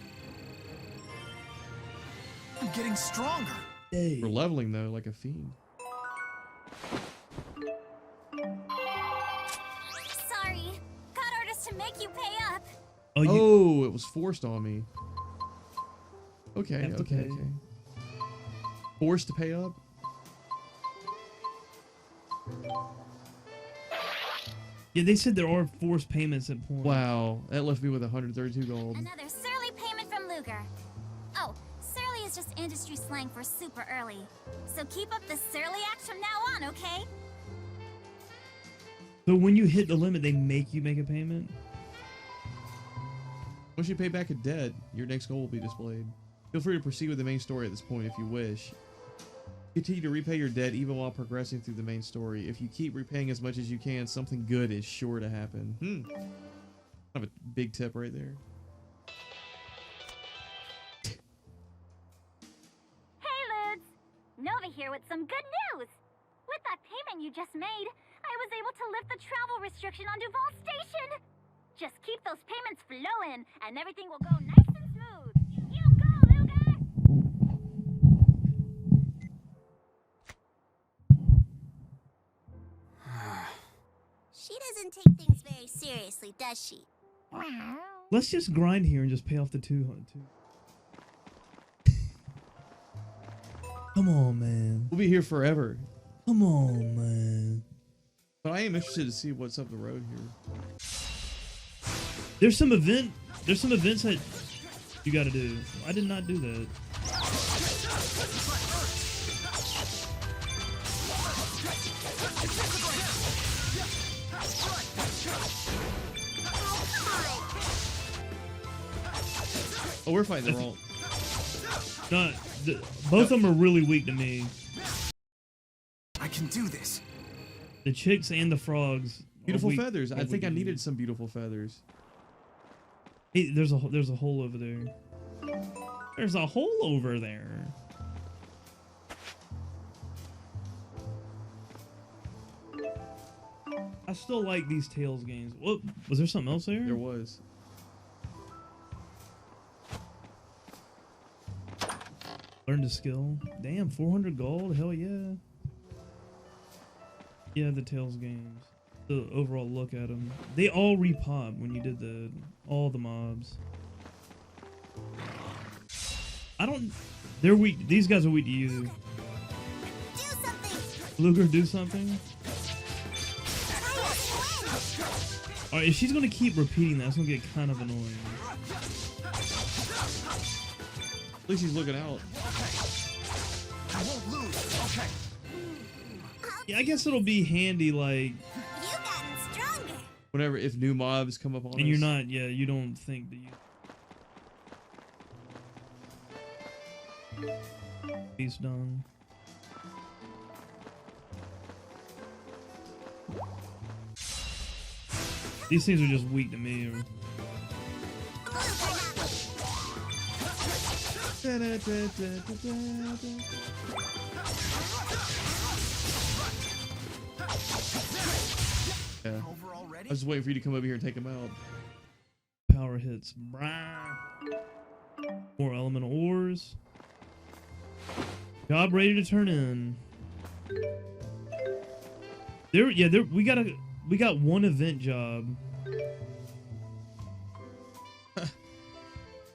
I'm getting stronger. Hey. We're leveling though, like a fiend. Sorry. Got orders to make you pay up. Oh, it was forced on me. Okay, okay. Forced to pay up? Yeah, they said there are forced payments at points. Wow, that left me with 132 gold. Another surly payment from Luger. Oh, surly is just industry slang for super early. So keep up the surly acts from now on, okay? So when you hit the limit, they make you make a payment? Once you pay back a debt, your next goal will be displayed. Feel free to proceed with the main story at this point if you wish. Continue to repay your debt even while progressing through the main story. If you keep repaying as much as you can, something good is sure to happen. Kind of a big tip right there. Hey, Ludes! Nova here with some good news! With that payment you just made, I was able to lift the travel restriction on Duval Station! Just keep those payments flowing, and everything will go nice and smooth. You go! She doesn't take things very seriously, does she? Let's just grind here and just pay off the 200. Come on, man. We'll be here forever. Come on, man. But I am interested to see what's up the road here. There's some events that you gotta do. I did not do that. Oh, we're fighting the wrong. No, both of them are really weak to me. I can do this. The chicks and the frogs. Beautiful feathers. I think I needed some beautiful feathers. Hey, there's a hole over there. There's a hole over there. I still like these Tales games. What was there something else there? There was. Learn the skill. Damn, 400 gold. Hell yeah. Yeah, the Tales games. The overall look at them. They all repop when you did all the mobs. I don't. They're weak. These guys are weak to you. Do something. Luger, do something. All right, if she's gonna keep repeating that, it's gonna get kind of annoying. At least he's looking out. I won't lose. Okay. Yeah, I guess it'll be handy, like. You've gotten stronger. Whenever, if new mobs come up on And us. you're not, yeah, you don't think that you. He's done. These things are just weak to me. Or... Yeah. I was just waiting for you to come over here and take him out. Power hits. More elemental ores. Job ready to turn in. We got one event job.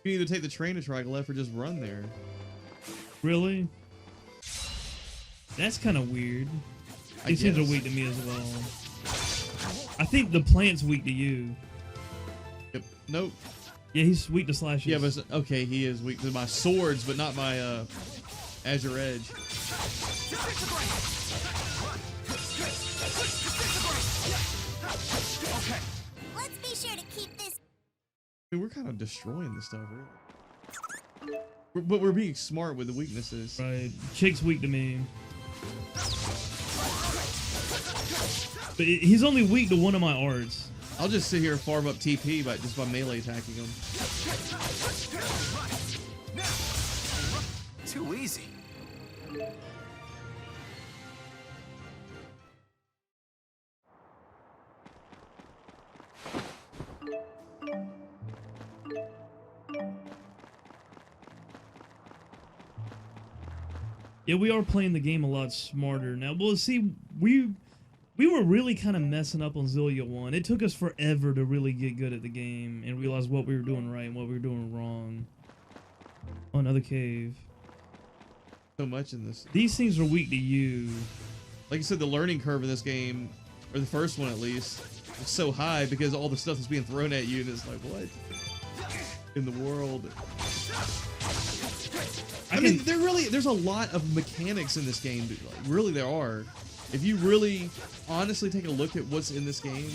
You can either take the train to Triglav or just run there. Really? That's kind of weird. These things are weak to me as well. I think the plant's weak to you. Yep. Nope. Yeah, he's weak to slashes. Yeah, but okay, he is weak to my swords, but not my Azure Edge. Okay. Let's be sure to keep this. I mean, we're kind of destroying this stuff, really. But we're being smart with the weaknesses. Right. Chick's weak to me. But he's only weak to one of my arts. I'll just sit here and farm up TP by melee attacking him. Too easy. Yeah, we are playing the game a lot smarter now. Well, see, we were really kind of messing up on Xillia 1. It took us forever to really get good at the game and realize what we were doing right and what we were doing wrong. Oh, another cave. So much in this. These things are weak to you. Like you said, the learning curve in this game, or the first one at least, is so high because all the stuff is being thrown at you, and it's like, what in the world? I mean, there's a lot of mechanics in this game, dude. Like, really, there are. If you really honestly take a look at what's in this game,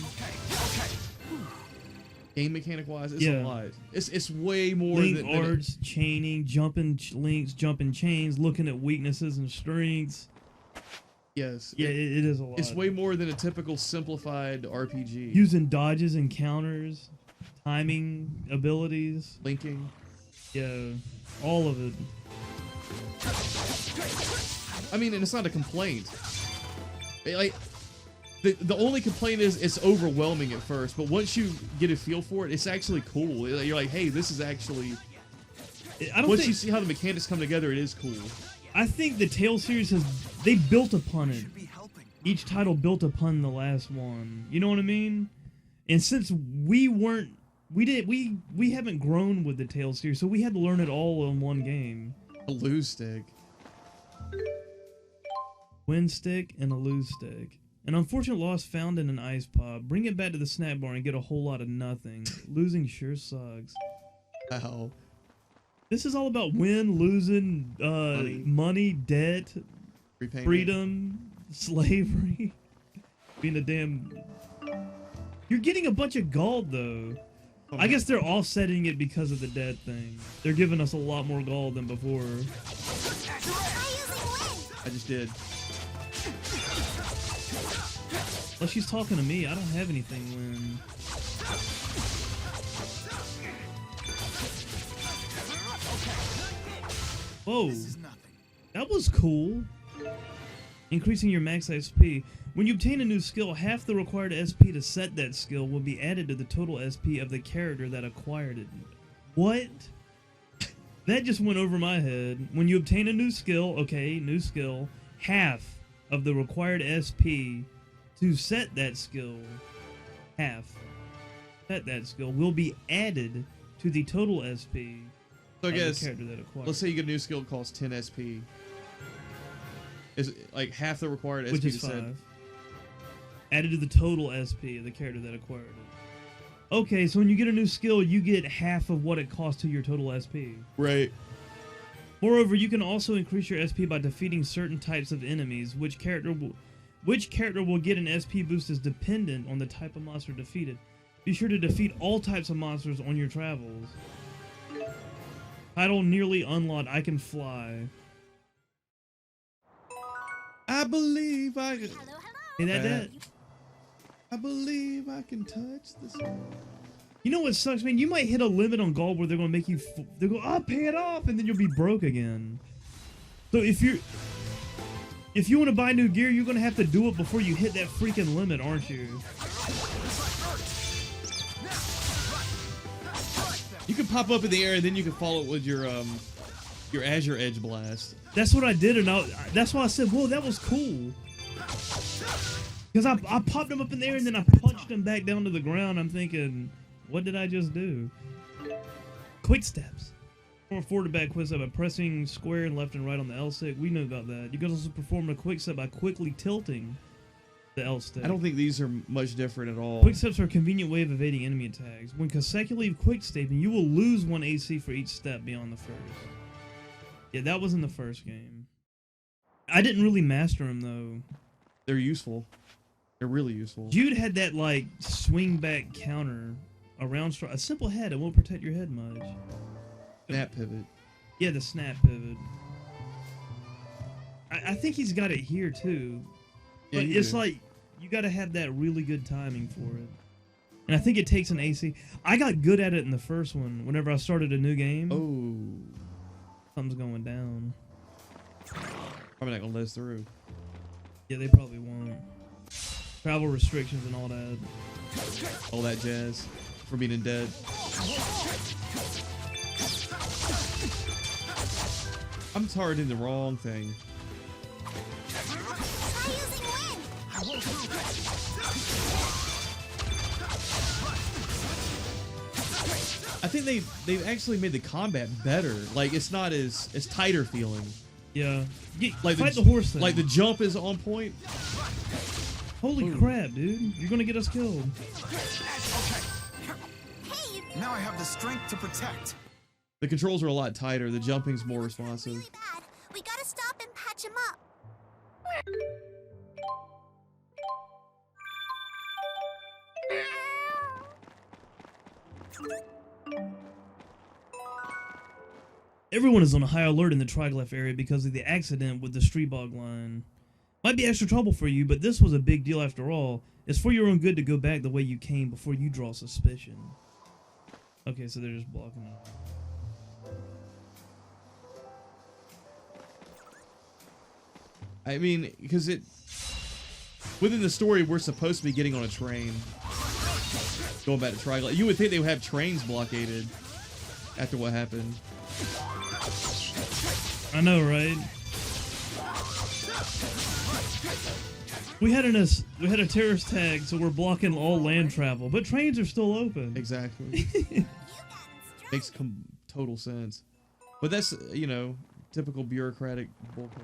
game mechanic wise, it's a lot. It's way more than arts, chaining, jumping links, jumping chains, looking at weaknesses and strengths. Yes. Yeah, it is a lot. It's way more than a typical simplified RPG. Using dodges and counters, timing abilities, linking. Yeah, all of it. I mean, and it's not a complaint. Like, the only complaint is it's overwhelming at first, but once you get a feel for it, it's actually cool. You're like, hey, this is actually. Once you see how the mechanics come together, it is cool. I think the Tales series they built upon it. each title built upon the last one. You know what I mean? And since we haven't grown with the Tales series, so we had to learn it all in one game. A lose stick. Win stick and a lose stick. An unfortunate loss found in an ice pop. Bring it back to the snack bar and get a whole lot of nothing. Losing sure sucks. Ow. This is all about win, losing, money, debt, Repayment. freedom, slavery. Being a damn... You're getting a bunch of gold, though. I guess they're offsetting it because of the debt thing. They're giving us a lot more gold than before. I just did. Well, she's talking to me. I don't have anything when... Whoa. That was cool. Increasing your max SP. When you obtain a new skill, half the required SP to set that skill will be added to the total SP of the character that acquired it. What? That just went over my head. When you obtain a new skill, okay, new skill, half of the required SP to set that skill, set that skill, will be added to the total SP So I of guess, the character that acquired let's say you get a new skill that costs 10 SP. Is it like half the required SP which is to set? 5. Added to the total SP of the character that acquired it. Okay, so when you get a new skill, you get half of what it costs to your total SP. Right. Moreover, you can also increase your SP by defeating certain types of enemies. Which character will get an SP boost is dependent on the type of monster defeated. Be sure to defeat all types of monsters on your travels. Title nearly unlocked. I can fly. I believe I can. Hey, that. I believe I can touch this. You know what sucks, man? You might hit a limit on gold where they're gonna make you. They're going, "Oh, pay it off," and then you'll be broke again. So if you want to buy new gear, you're gonna have to do it before you hit that freaking limit, aren't you? You can pop up in the air and then you can follow it with your Azure Edge Blast. That's what I did, and that's why I said, "Whoa, that was cool." Because I popped him up in the air and then I punched him back down to the ground. I'm thinking, what did I just do? Quick steps. Perform a forward to back quick step by pressing square and left and right on the L stick. We know about that. You can also perform a quick step by quickly tilting the L stick. I don't think these are much different at all. Quick steps are a convenient way of evading enemy attacks. When consecutively quick stepping, you will lose 1 AC for each step beyond the first. Yeah, that was in the first game. I didn't really master them though. They're useful. They're really useful. Jude had that like swing back counter around a simple head. It won't protect your head much. Snap pivot. Yeah, the snap pivot. I think he's got it here too. Yeah, But it's like you got to have that really good timing for it. And I think it takes an AC. I got good at it in the first one. Whenever I started a new game. Oh. Something's going down. Probably not gonna let us through. Yeah, they probably won't. Travel restrictions and all that. All that jazz. For being in dead. I'm targeting the wrong thing. I think they've actually made the combat better. Like it's not as tighter feeling. Yeah. Like fight the horse thing. Like the jump is on point. Holy crap, dude. You're gonna get us killed. Now I have the strength to protect. The controls are a lot tighter. The jumping's more responsive. Really bad. We gotta stop and patch him up. Everyone is on a high alert in the Triglyph area because of the accident with the Streetbog line. Might be extra trouble for you, but this was a big deal after all. It's for your own good to go back the way you came before you draw suspicion. Okay, so they're just blocking it. I mean, because within the story, we're supposed to be getting on a train. Going back to Triglyph. You would think they would have trains blockaded after what happened. I know, right? We had a terrorist tag, so we're blocking all land travel, but trains are still open. Exactly. Makes total sense. But that's, you know, typical bureaucratic bullshit.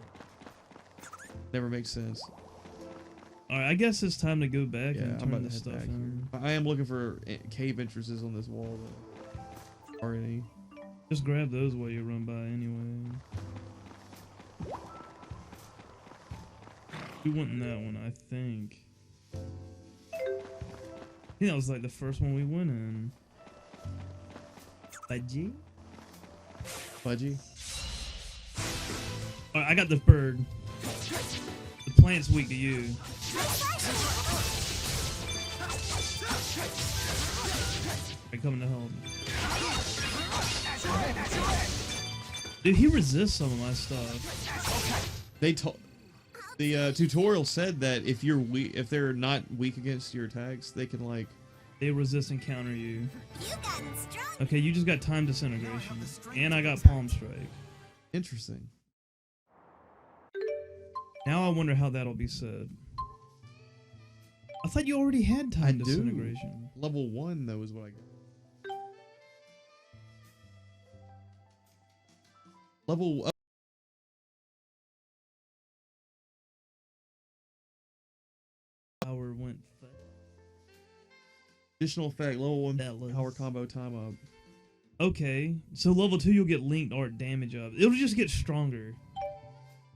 Never makes sense. All right, I guess it's time to go back Yeah, and I'm turn about to this head stuff back in. here. I am looking for cave entrances on this wall, though. Are any? Just grab those while you run by anyway. We went in that one, I think. I think that was like the first one we went in. Fudgy? Fudgy? Alright, I got the bird. The plant's weak to you. Alright, coming to help. Dude, he resists some of my stuff. They told the tutorial said that if you're weak, if they're not weak against your attacks, they can like they resist and counter you. Okay, you just got time disintegration, and I got palm strike. Interesting. Now I wonder how that'll be said. I thought you already had time disintegration. Level 1 though is what I got. Level Power went. Additional effect, level 1 power combo time up. Okay, so level 2 you'll get linked art damage up. It'll just get stronger.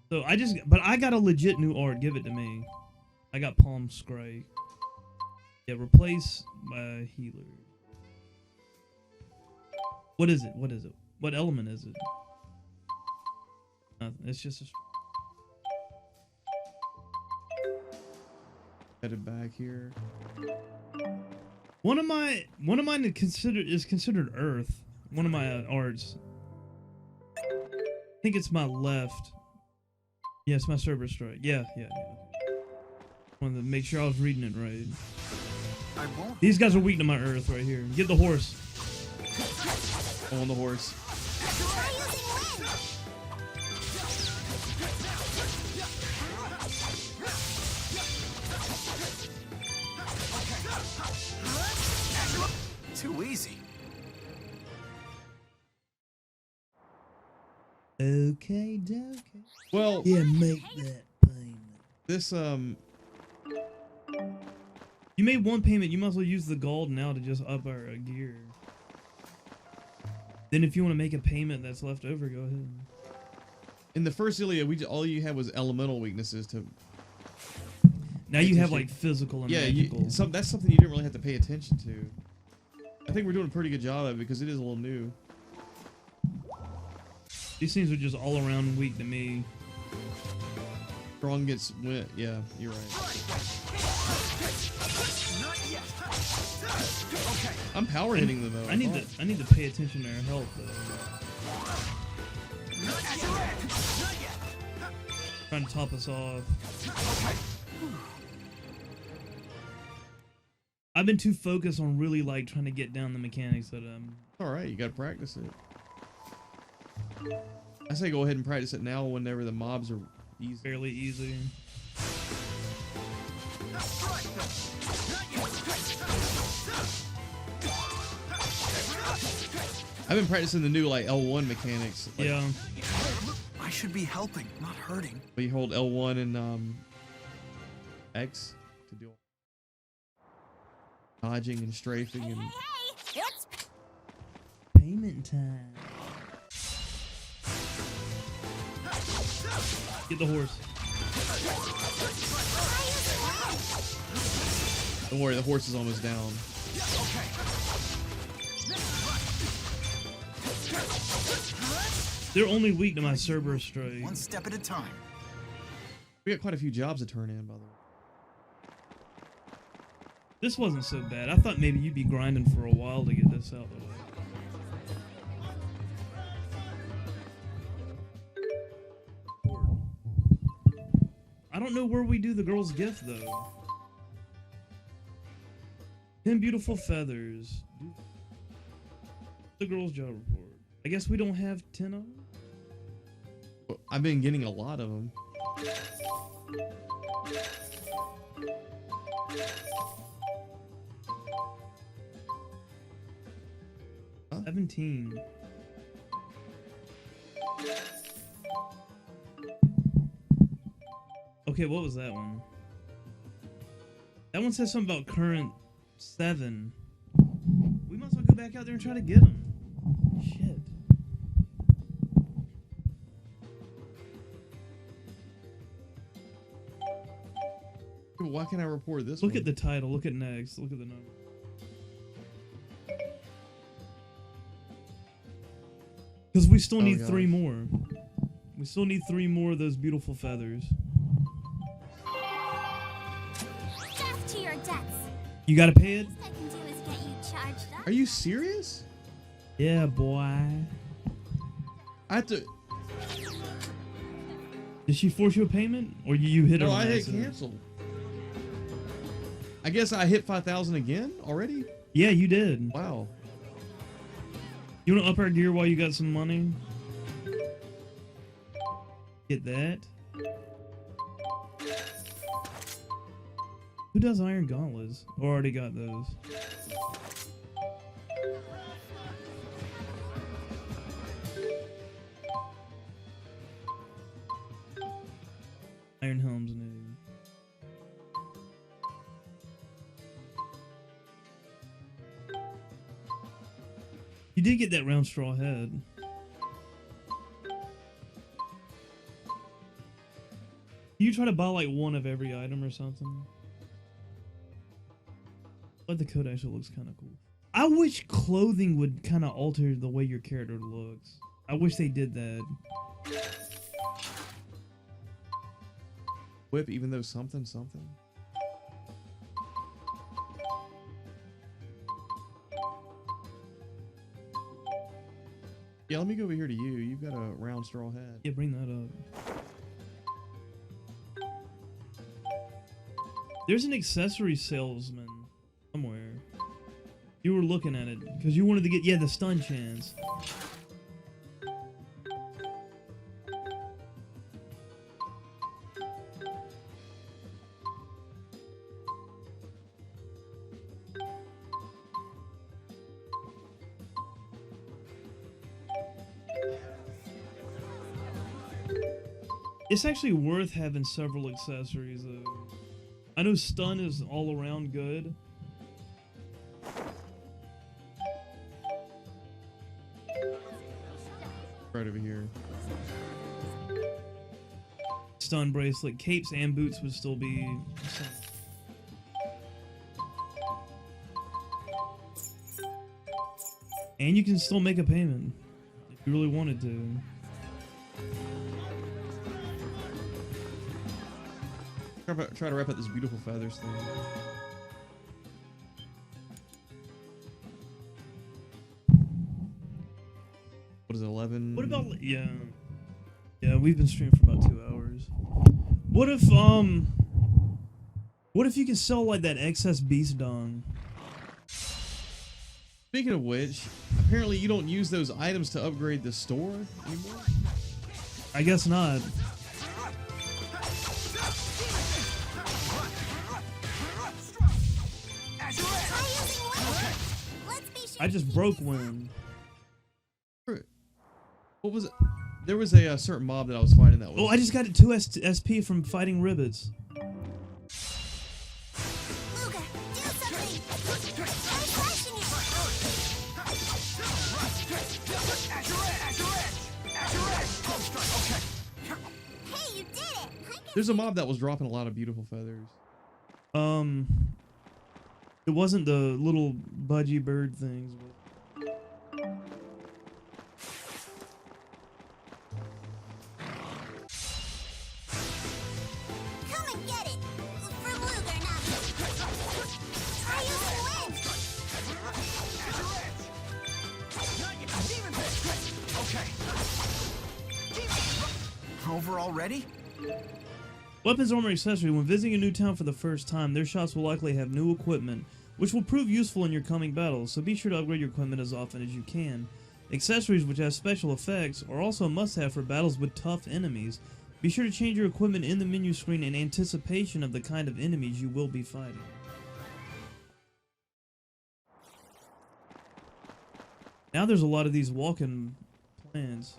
So but I got a legit new art. Give it to me. I got palm strike. Yeah, replace my healer. What is it? What is it? What element is it? Nothing. It's just a. Headed back here. One of mine is considered Earth. One of my arts. I think it's my left. Yeah, it's my Cerber strike. Yeah. Wanted to make sure I was reading it right. These guys are weak to my Earth right here. Get the horse. On the horse. Too easy. Okay, dokie. Well, yeah, make that payment. This you made one payment. You might as well use the gold now to just up our gear. Then, if you want to make a payment that's left over, go ahead. In the first Xillia, all you had was elemental weaknesses to. Now you have like physical and magical. That's something you didn't really have to pay attention to. I think we're doing a pretty good job of it because it is a little new. These things are just all around weak to me. Strong gets went. Yeah, you're right. I'm power hitting them though. I need to pay attention to our health though. Trying to top us off. I've been too focused on really like trying to get down the mechanics that Alright, you gotta practice it. I say go ahead and practice it now whenever the mobs are easy. Fairly easy. I've been practicing the new like L1 mechanics. Like, yeah. I should be helping, not hurting. But you hold L1 and X to do dodging and strafing and It's payment time. Get the horse. don't worry, the horse is almost down. They're only weak to my Cerberus strike. One step at a time. We got quite a few jobs to turn in, by the way. This wasn't so bad. I thought maybe you'd be grinding for a while to get this out of the way. I don't know where we do the girl's gift though. 10 beautiful feathers. The girl's job report. I guess we don't have 10 of them. I've been getting a lot of them. 17. Okay, what was that one? That one says something about current 7. We might as well go back out there and try to get them. Shit. Why can't I report this Look one? at the title. Look at next. Look at the number. Because we still need 3 more. We still need 3 more of those beautiful feathers. Death to your debts. You gotta pay it? Least I can do is get you charged up. Are you serious? Yeah, boy. I have to. Did she force you a payment? Or you hit her? No, on I hit accident? cancel. I guess I hit 5,000 again already? Yeah, you did. Wow. You want to up our gear while you got some money? Get that. Who does iron gauntlets? Or already got those? Iron helms new. You did get that round straw head. You try to buy like 1 of every item or something. But the coat actually looks kind of cool. I wish clothing would kind of alter the way your character looks. I wish they did that. Whip, even though something. Yeah, let me go over here to you. You've got a round straw hat. Yeah, bring that up. There's an accessory salesman somewhere. You were looking at it because you wanted to get, yeah, the stun chance. It's actually worth having several accessories though. I know stun is all around good. Right over here. Stun bracelet, capes and boots would still be. And you can still make a payment if you really wanted to. Try to wrap up this beautiful feathers thing. What is it, 11? What about, yeah, we've been streaming for about 2 hours. What if you can sell like that excess beast dung? Speaking of which, apparently you don't use those items to upgrade the store anymore? I guess not. I just broke one. What was it? There was a certain mob that I was fighting that was... Oh, I just got a 2 SP from fighting Ribbits. Luger, do something! I'm flashing it! Hey, you did it! There's a mob that was dropping a lot of beautiful feathers. It wasn't the little budgie bird things. Come and get it! From Luger, not me! Try using wind! Over already? Weapons, armor, accessory. When visiting a new town for the first time, their shops will likely have new equipment, which will prove useful in your coming battles, so be sure to upgrade your equipment as often as you can. Accessories, which have special effects, are also a must-have for battles with tough enemies. Be sure to change your equipment in the menu screen in anticipation of the kind of enemies you will be fighting. Now there's a lot of these walking plans.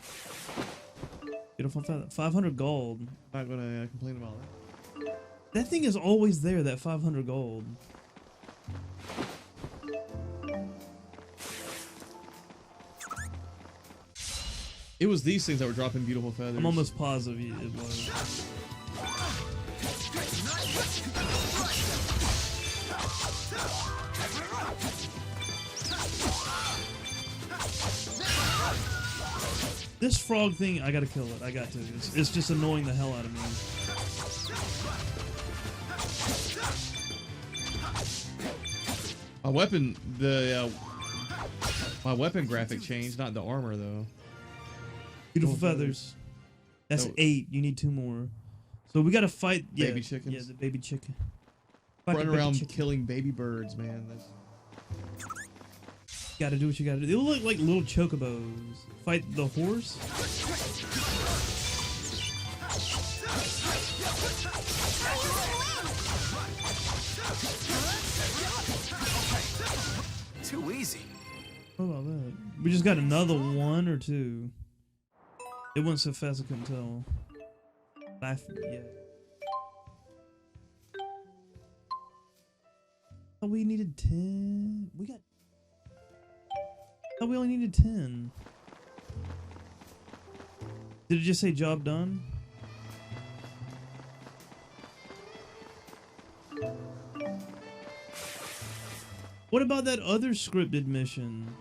Beautiful feather. 500 gold. Not gonna complain about that. That thing is always there, that 500 gold. It was these things that were dropping beautiful feathers. I'm almost positive it was. This frog thing, I gotta kill it. I got to. It's just annoying the hell out of me. My weapon, my weapon graphic changed, not the armor though. Beautiful feathers. That's 8. You need 2 more. So we gotta fight. Yeah, baby chickens. Yeah, the baby chicken. Run around killing baby birds, man. That's... Gotta do what you gotta do. They look like little chocobos. Fight the horse. Too easy. What about that? We just got another 1 or 2. It went so fast I couldn't tell. Yeah. Oh, we needed 10. We got. Oh, we only needed 10. Did it just say job done? What about that other scripted mission?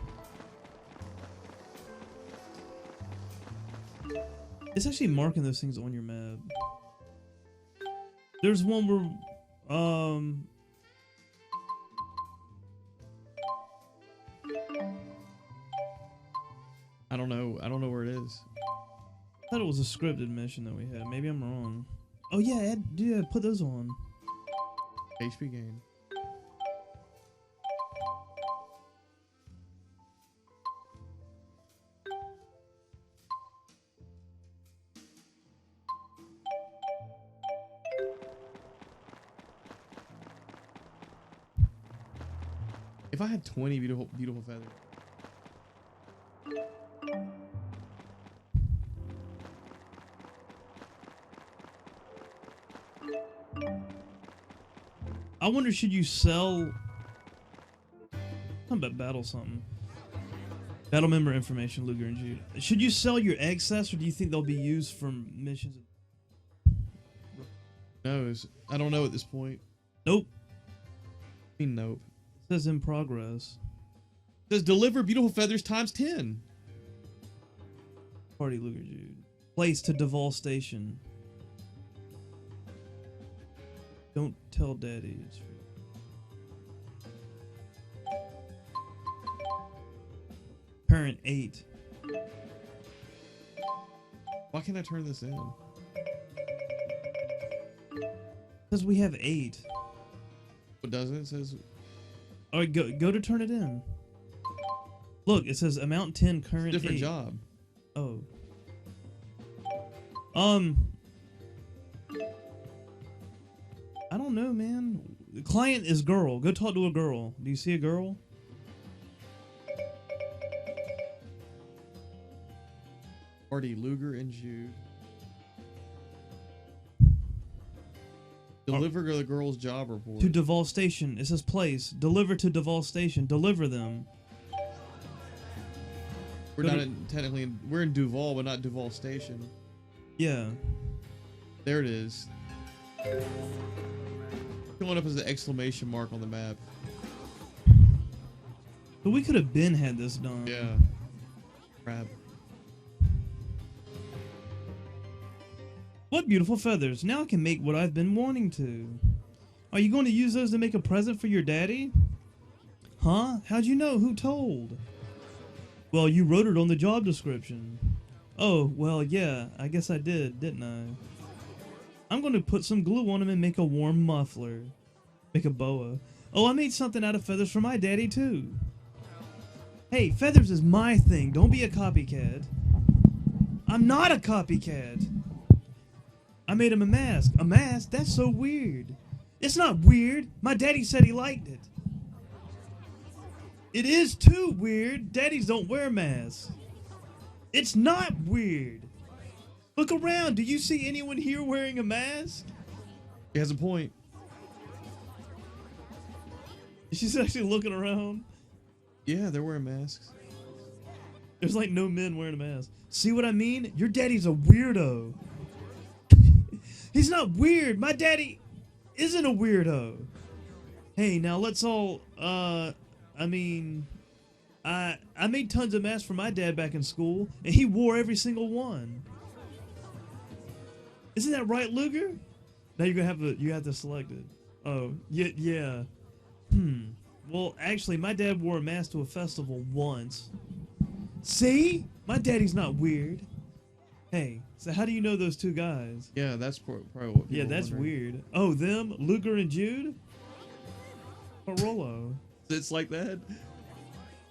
It's actually marking those things on your map. There's one where, I don't know where it is. I thought it was a scripted mission that we had. Maybe I'm wrong. Oh yeah, yeah, put those on. HP gain. If I had 20 beautiful feathers. I wonder, should you sell... Something about battle something. Battle member information, Luger and Jude. Should you sell your excess, or do you think they'll be used for missions? No, I don't know at this point. Nope. I mean, nope. It says in progress. It says deliver beautiful feathers times 10. Party, Luger, Jude. Place to Duval Station. Don't tell Daddy. It's free. Parent 8. Why can't I turn this in? Because we have 8. What doesn't it? It says... Alright, go to turn it in. Look, it says amount 10, current Different 8. job. Oh. I don't know, man. The client is girl. Go talk to a girl. Do you see a girl? Party, Luger and Jude. Deliver the girl's job report. To Duval Station. It says place. Deliver to Duval Station. Deliver them. We're not technically we're in Duval, but not Duval Station. Yeah. There it is. Showing up as an exclamation mark on the map. But we could have had this done. Yeah. Crap. What beautiful feathers. Now I can make what I've been wanting to. Are you going to use those to make a present for your daddy? Huh? How'd you know? Who told? Well, you wrote it on the job description. Oh, well, yeah, I guess I did, didn't I? I'm going to put some glue on him and make a warm muffler. Make a boa. Oh, I made something out of feathers for my daddy, too. Hey, feathers is my thing. Don't be a copycat. I'm not a copycat. I made him a mask. A mask? That's so weird. It's not weird. My daddy said he liked it. It is too weird. Daddies don't wear masks. It's not weird. Look around. Do you see anyone here wearing a mask? He has a point. She's actually looking around. Yeah, they're wearing masks. There's like no men wearing a mask. See what I mean? Your daddy's a weirdo. He's not weird. My daddy isn't a weirdo. Hey, now let's all, I mean, I made tons of masks for my dad back in school, and he wore every single one. Isn't that right, Luger? Now you're gonna have to select it. Oh, yeah. Well, actually, my dad wore a mask to a festival once. See? My daddy's not weird. Hey, so how do you know those two guys? Yeah, that's probably what people Yeah, that's wondering. weird. Oh, them? Luger and Jude? Or Rollo? It's like that?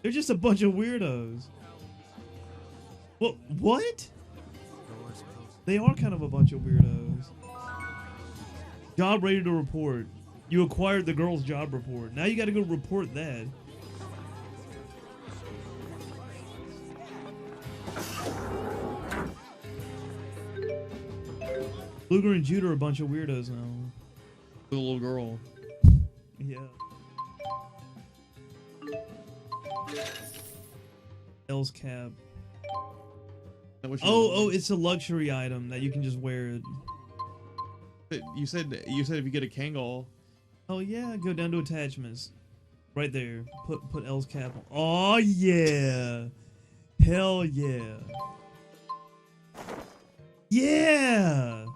They're just a bunch of weirdos. Well, what? They are kind of a bunch of weirdos. Job ready to report. You acquired the girl's job report. Now you gotta go report that. Luger and Jude are a bunch of weirdos now. The little girl. Yeah. L's cap. Oh, it's a luxury item that you can just wear it. You said if you get a Kangol. Oh yeah, go down to attachments. Right there. Put L's cap on. Oh yeah. Hell yeah. Yeah.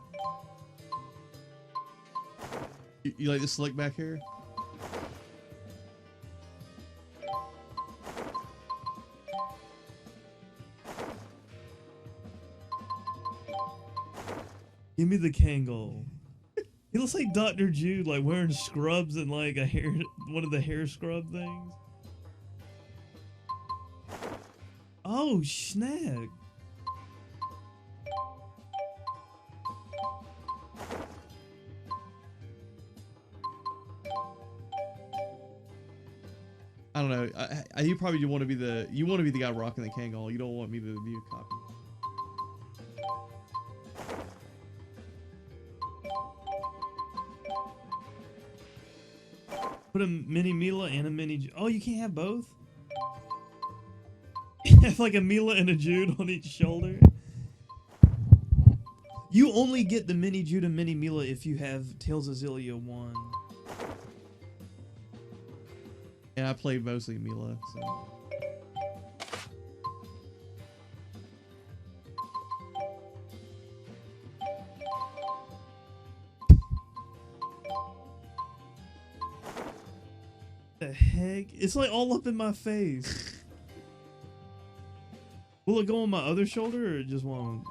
You like the slick back hair? Give me the Kangol. He looks like Dr. Jude, like wearing scrubs and like one of the hair scrub things. Oh, snag. I don't know. You probably want to be the guy rocking the Kangol. You don't want me to be a copy. Put a mini Mila and a mini. Oh, you can't have both. Have like a Mila and a Jude on each shoulder. You only get the mini Jude and mini Mila if you have Tales of Xillia 1. Yeah, I played mostly Mila. So. The heck? It's like all up in my face. Will it go on my other shoulder or just one?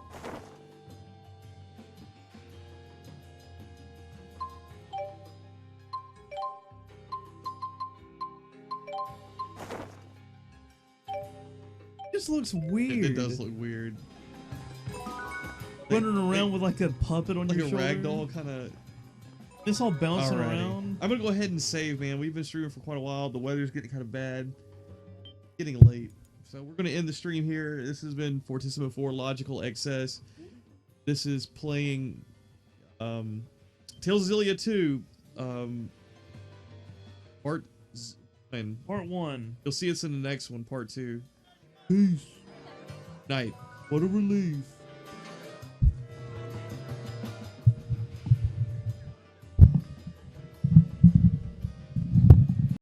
Just looks weird. It does look weird. Running around with like a puppet on like your a shoulder. ragdoll kind of. It's all bouncing Alrighty. around. I'm gonna go ahead and save, man. We've been streaming for quite a while. The weather's getting kind of bad. Getting late. So we're gonna end the stream here. This has been Fortissimo 4 Logical Excess. This is playing Tales of Xillia 2. Part 1. You'll see us in the next one, part 2. Peace. Night. What a relief.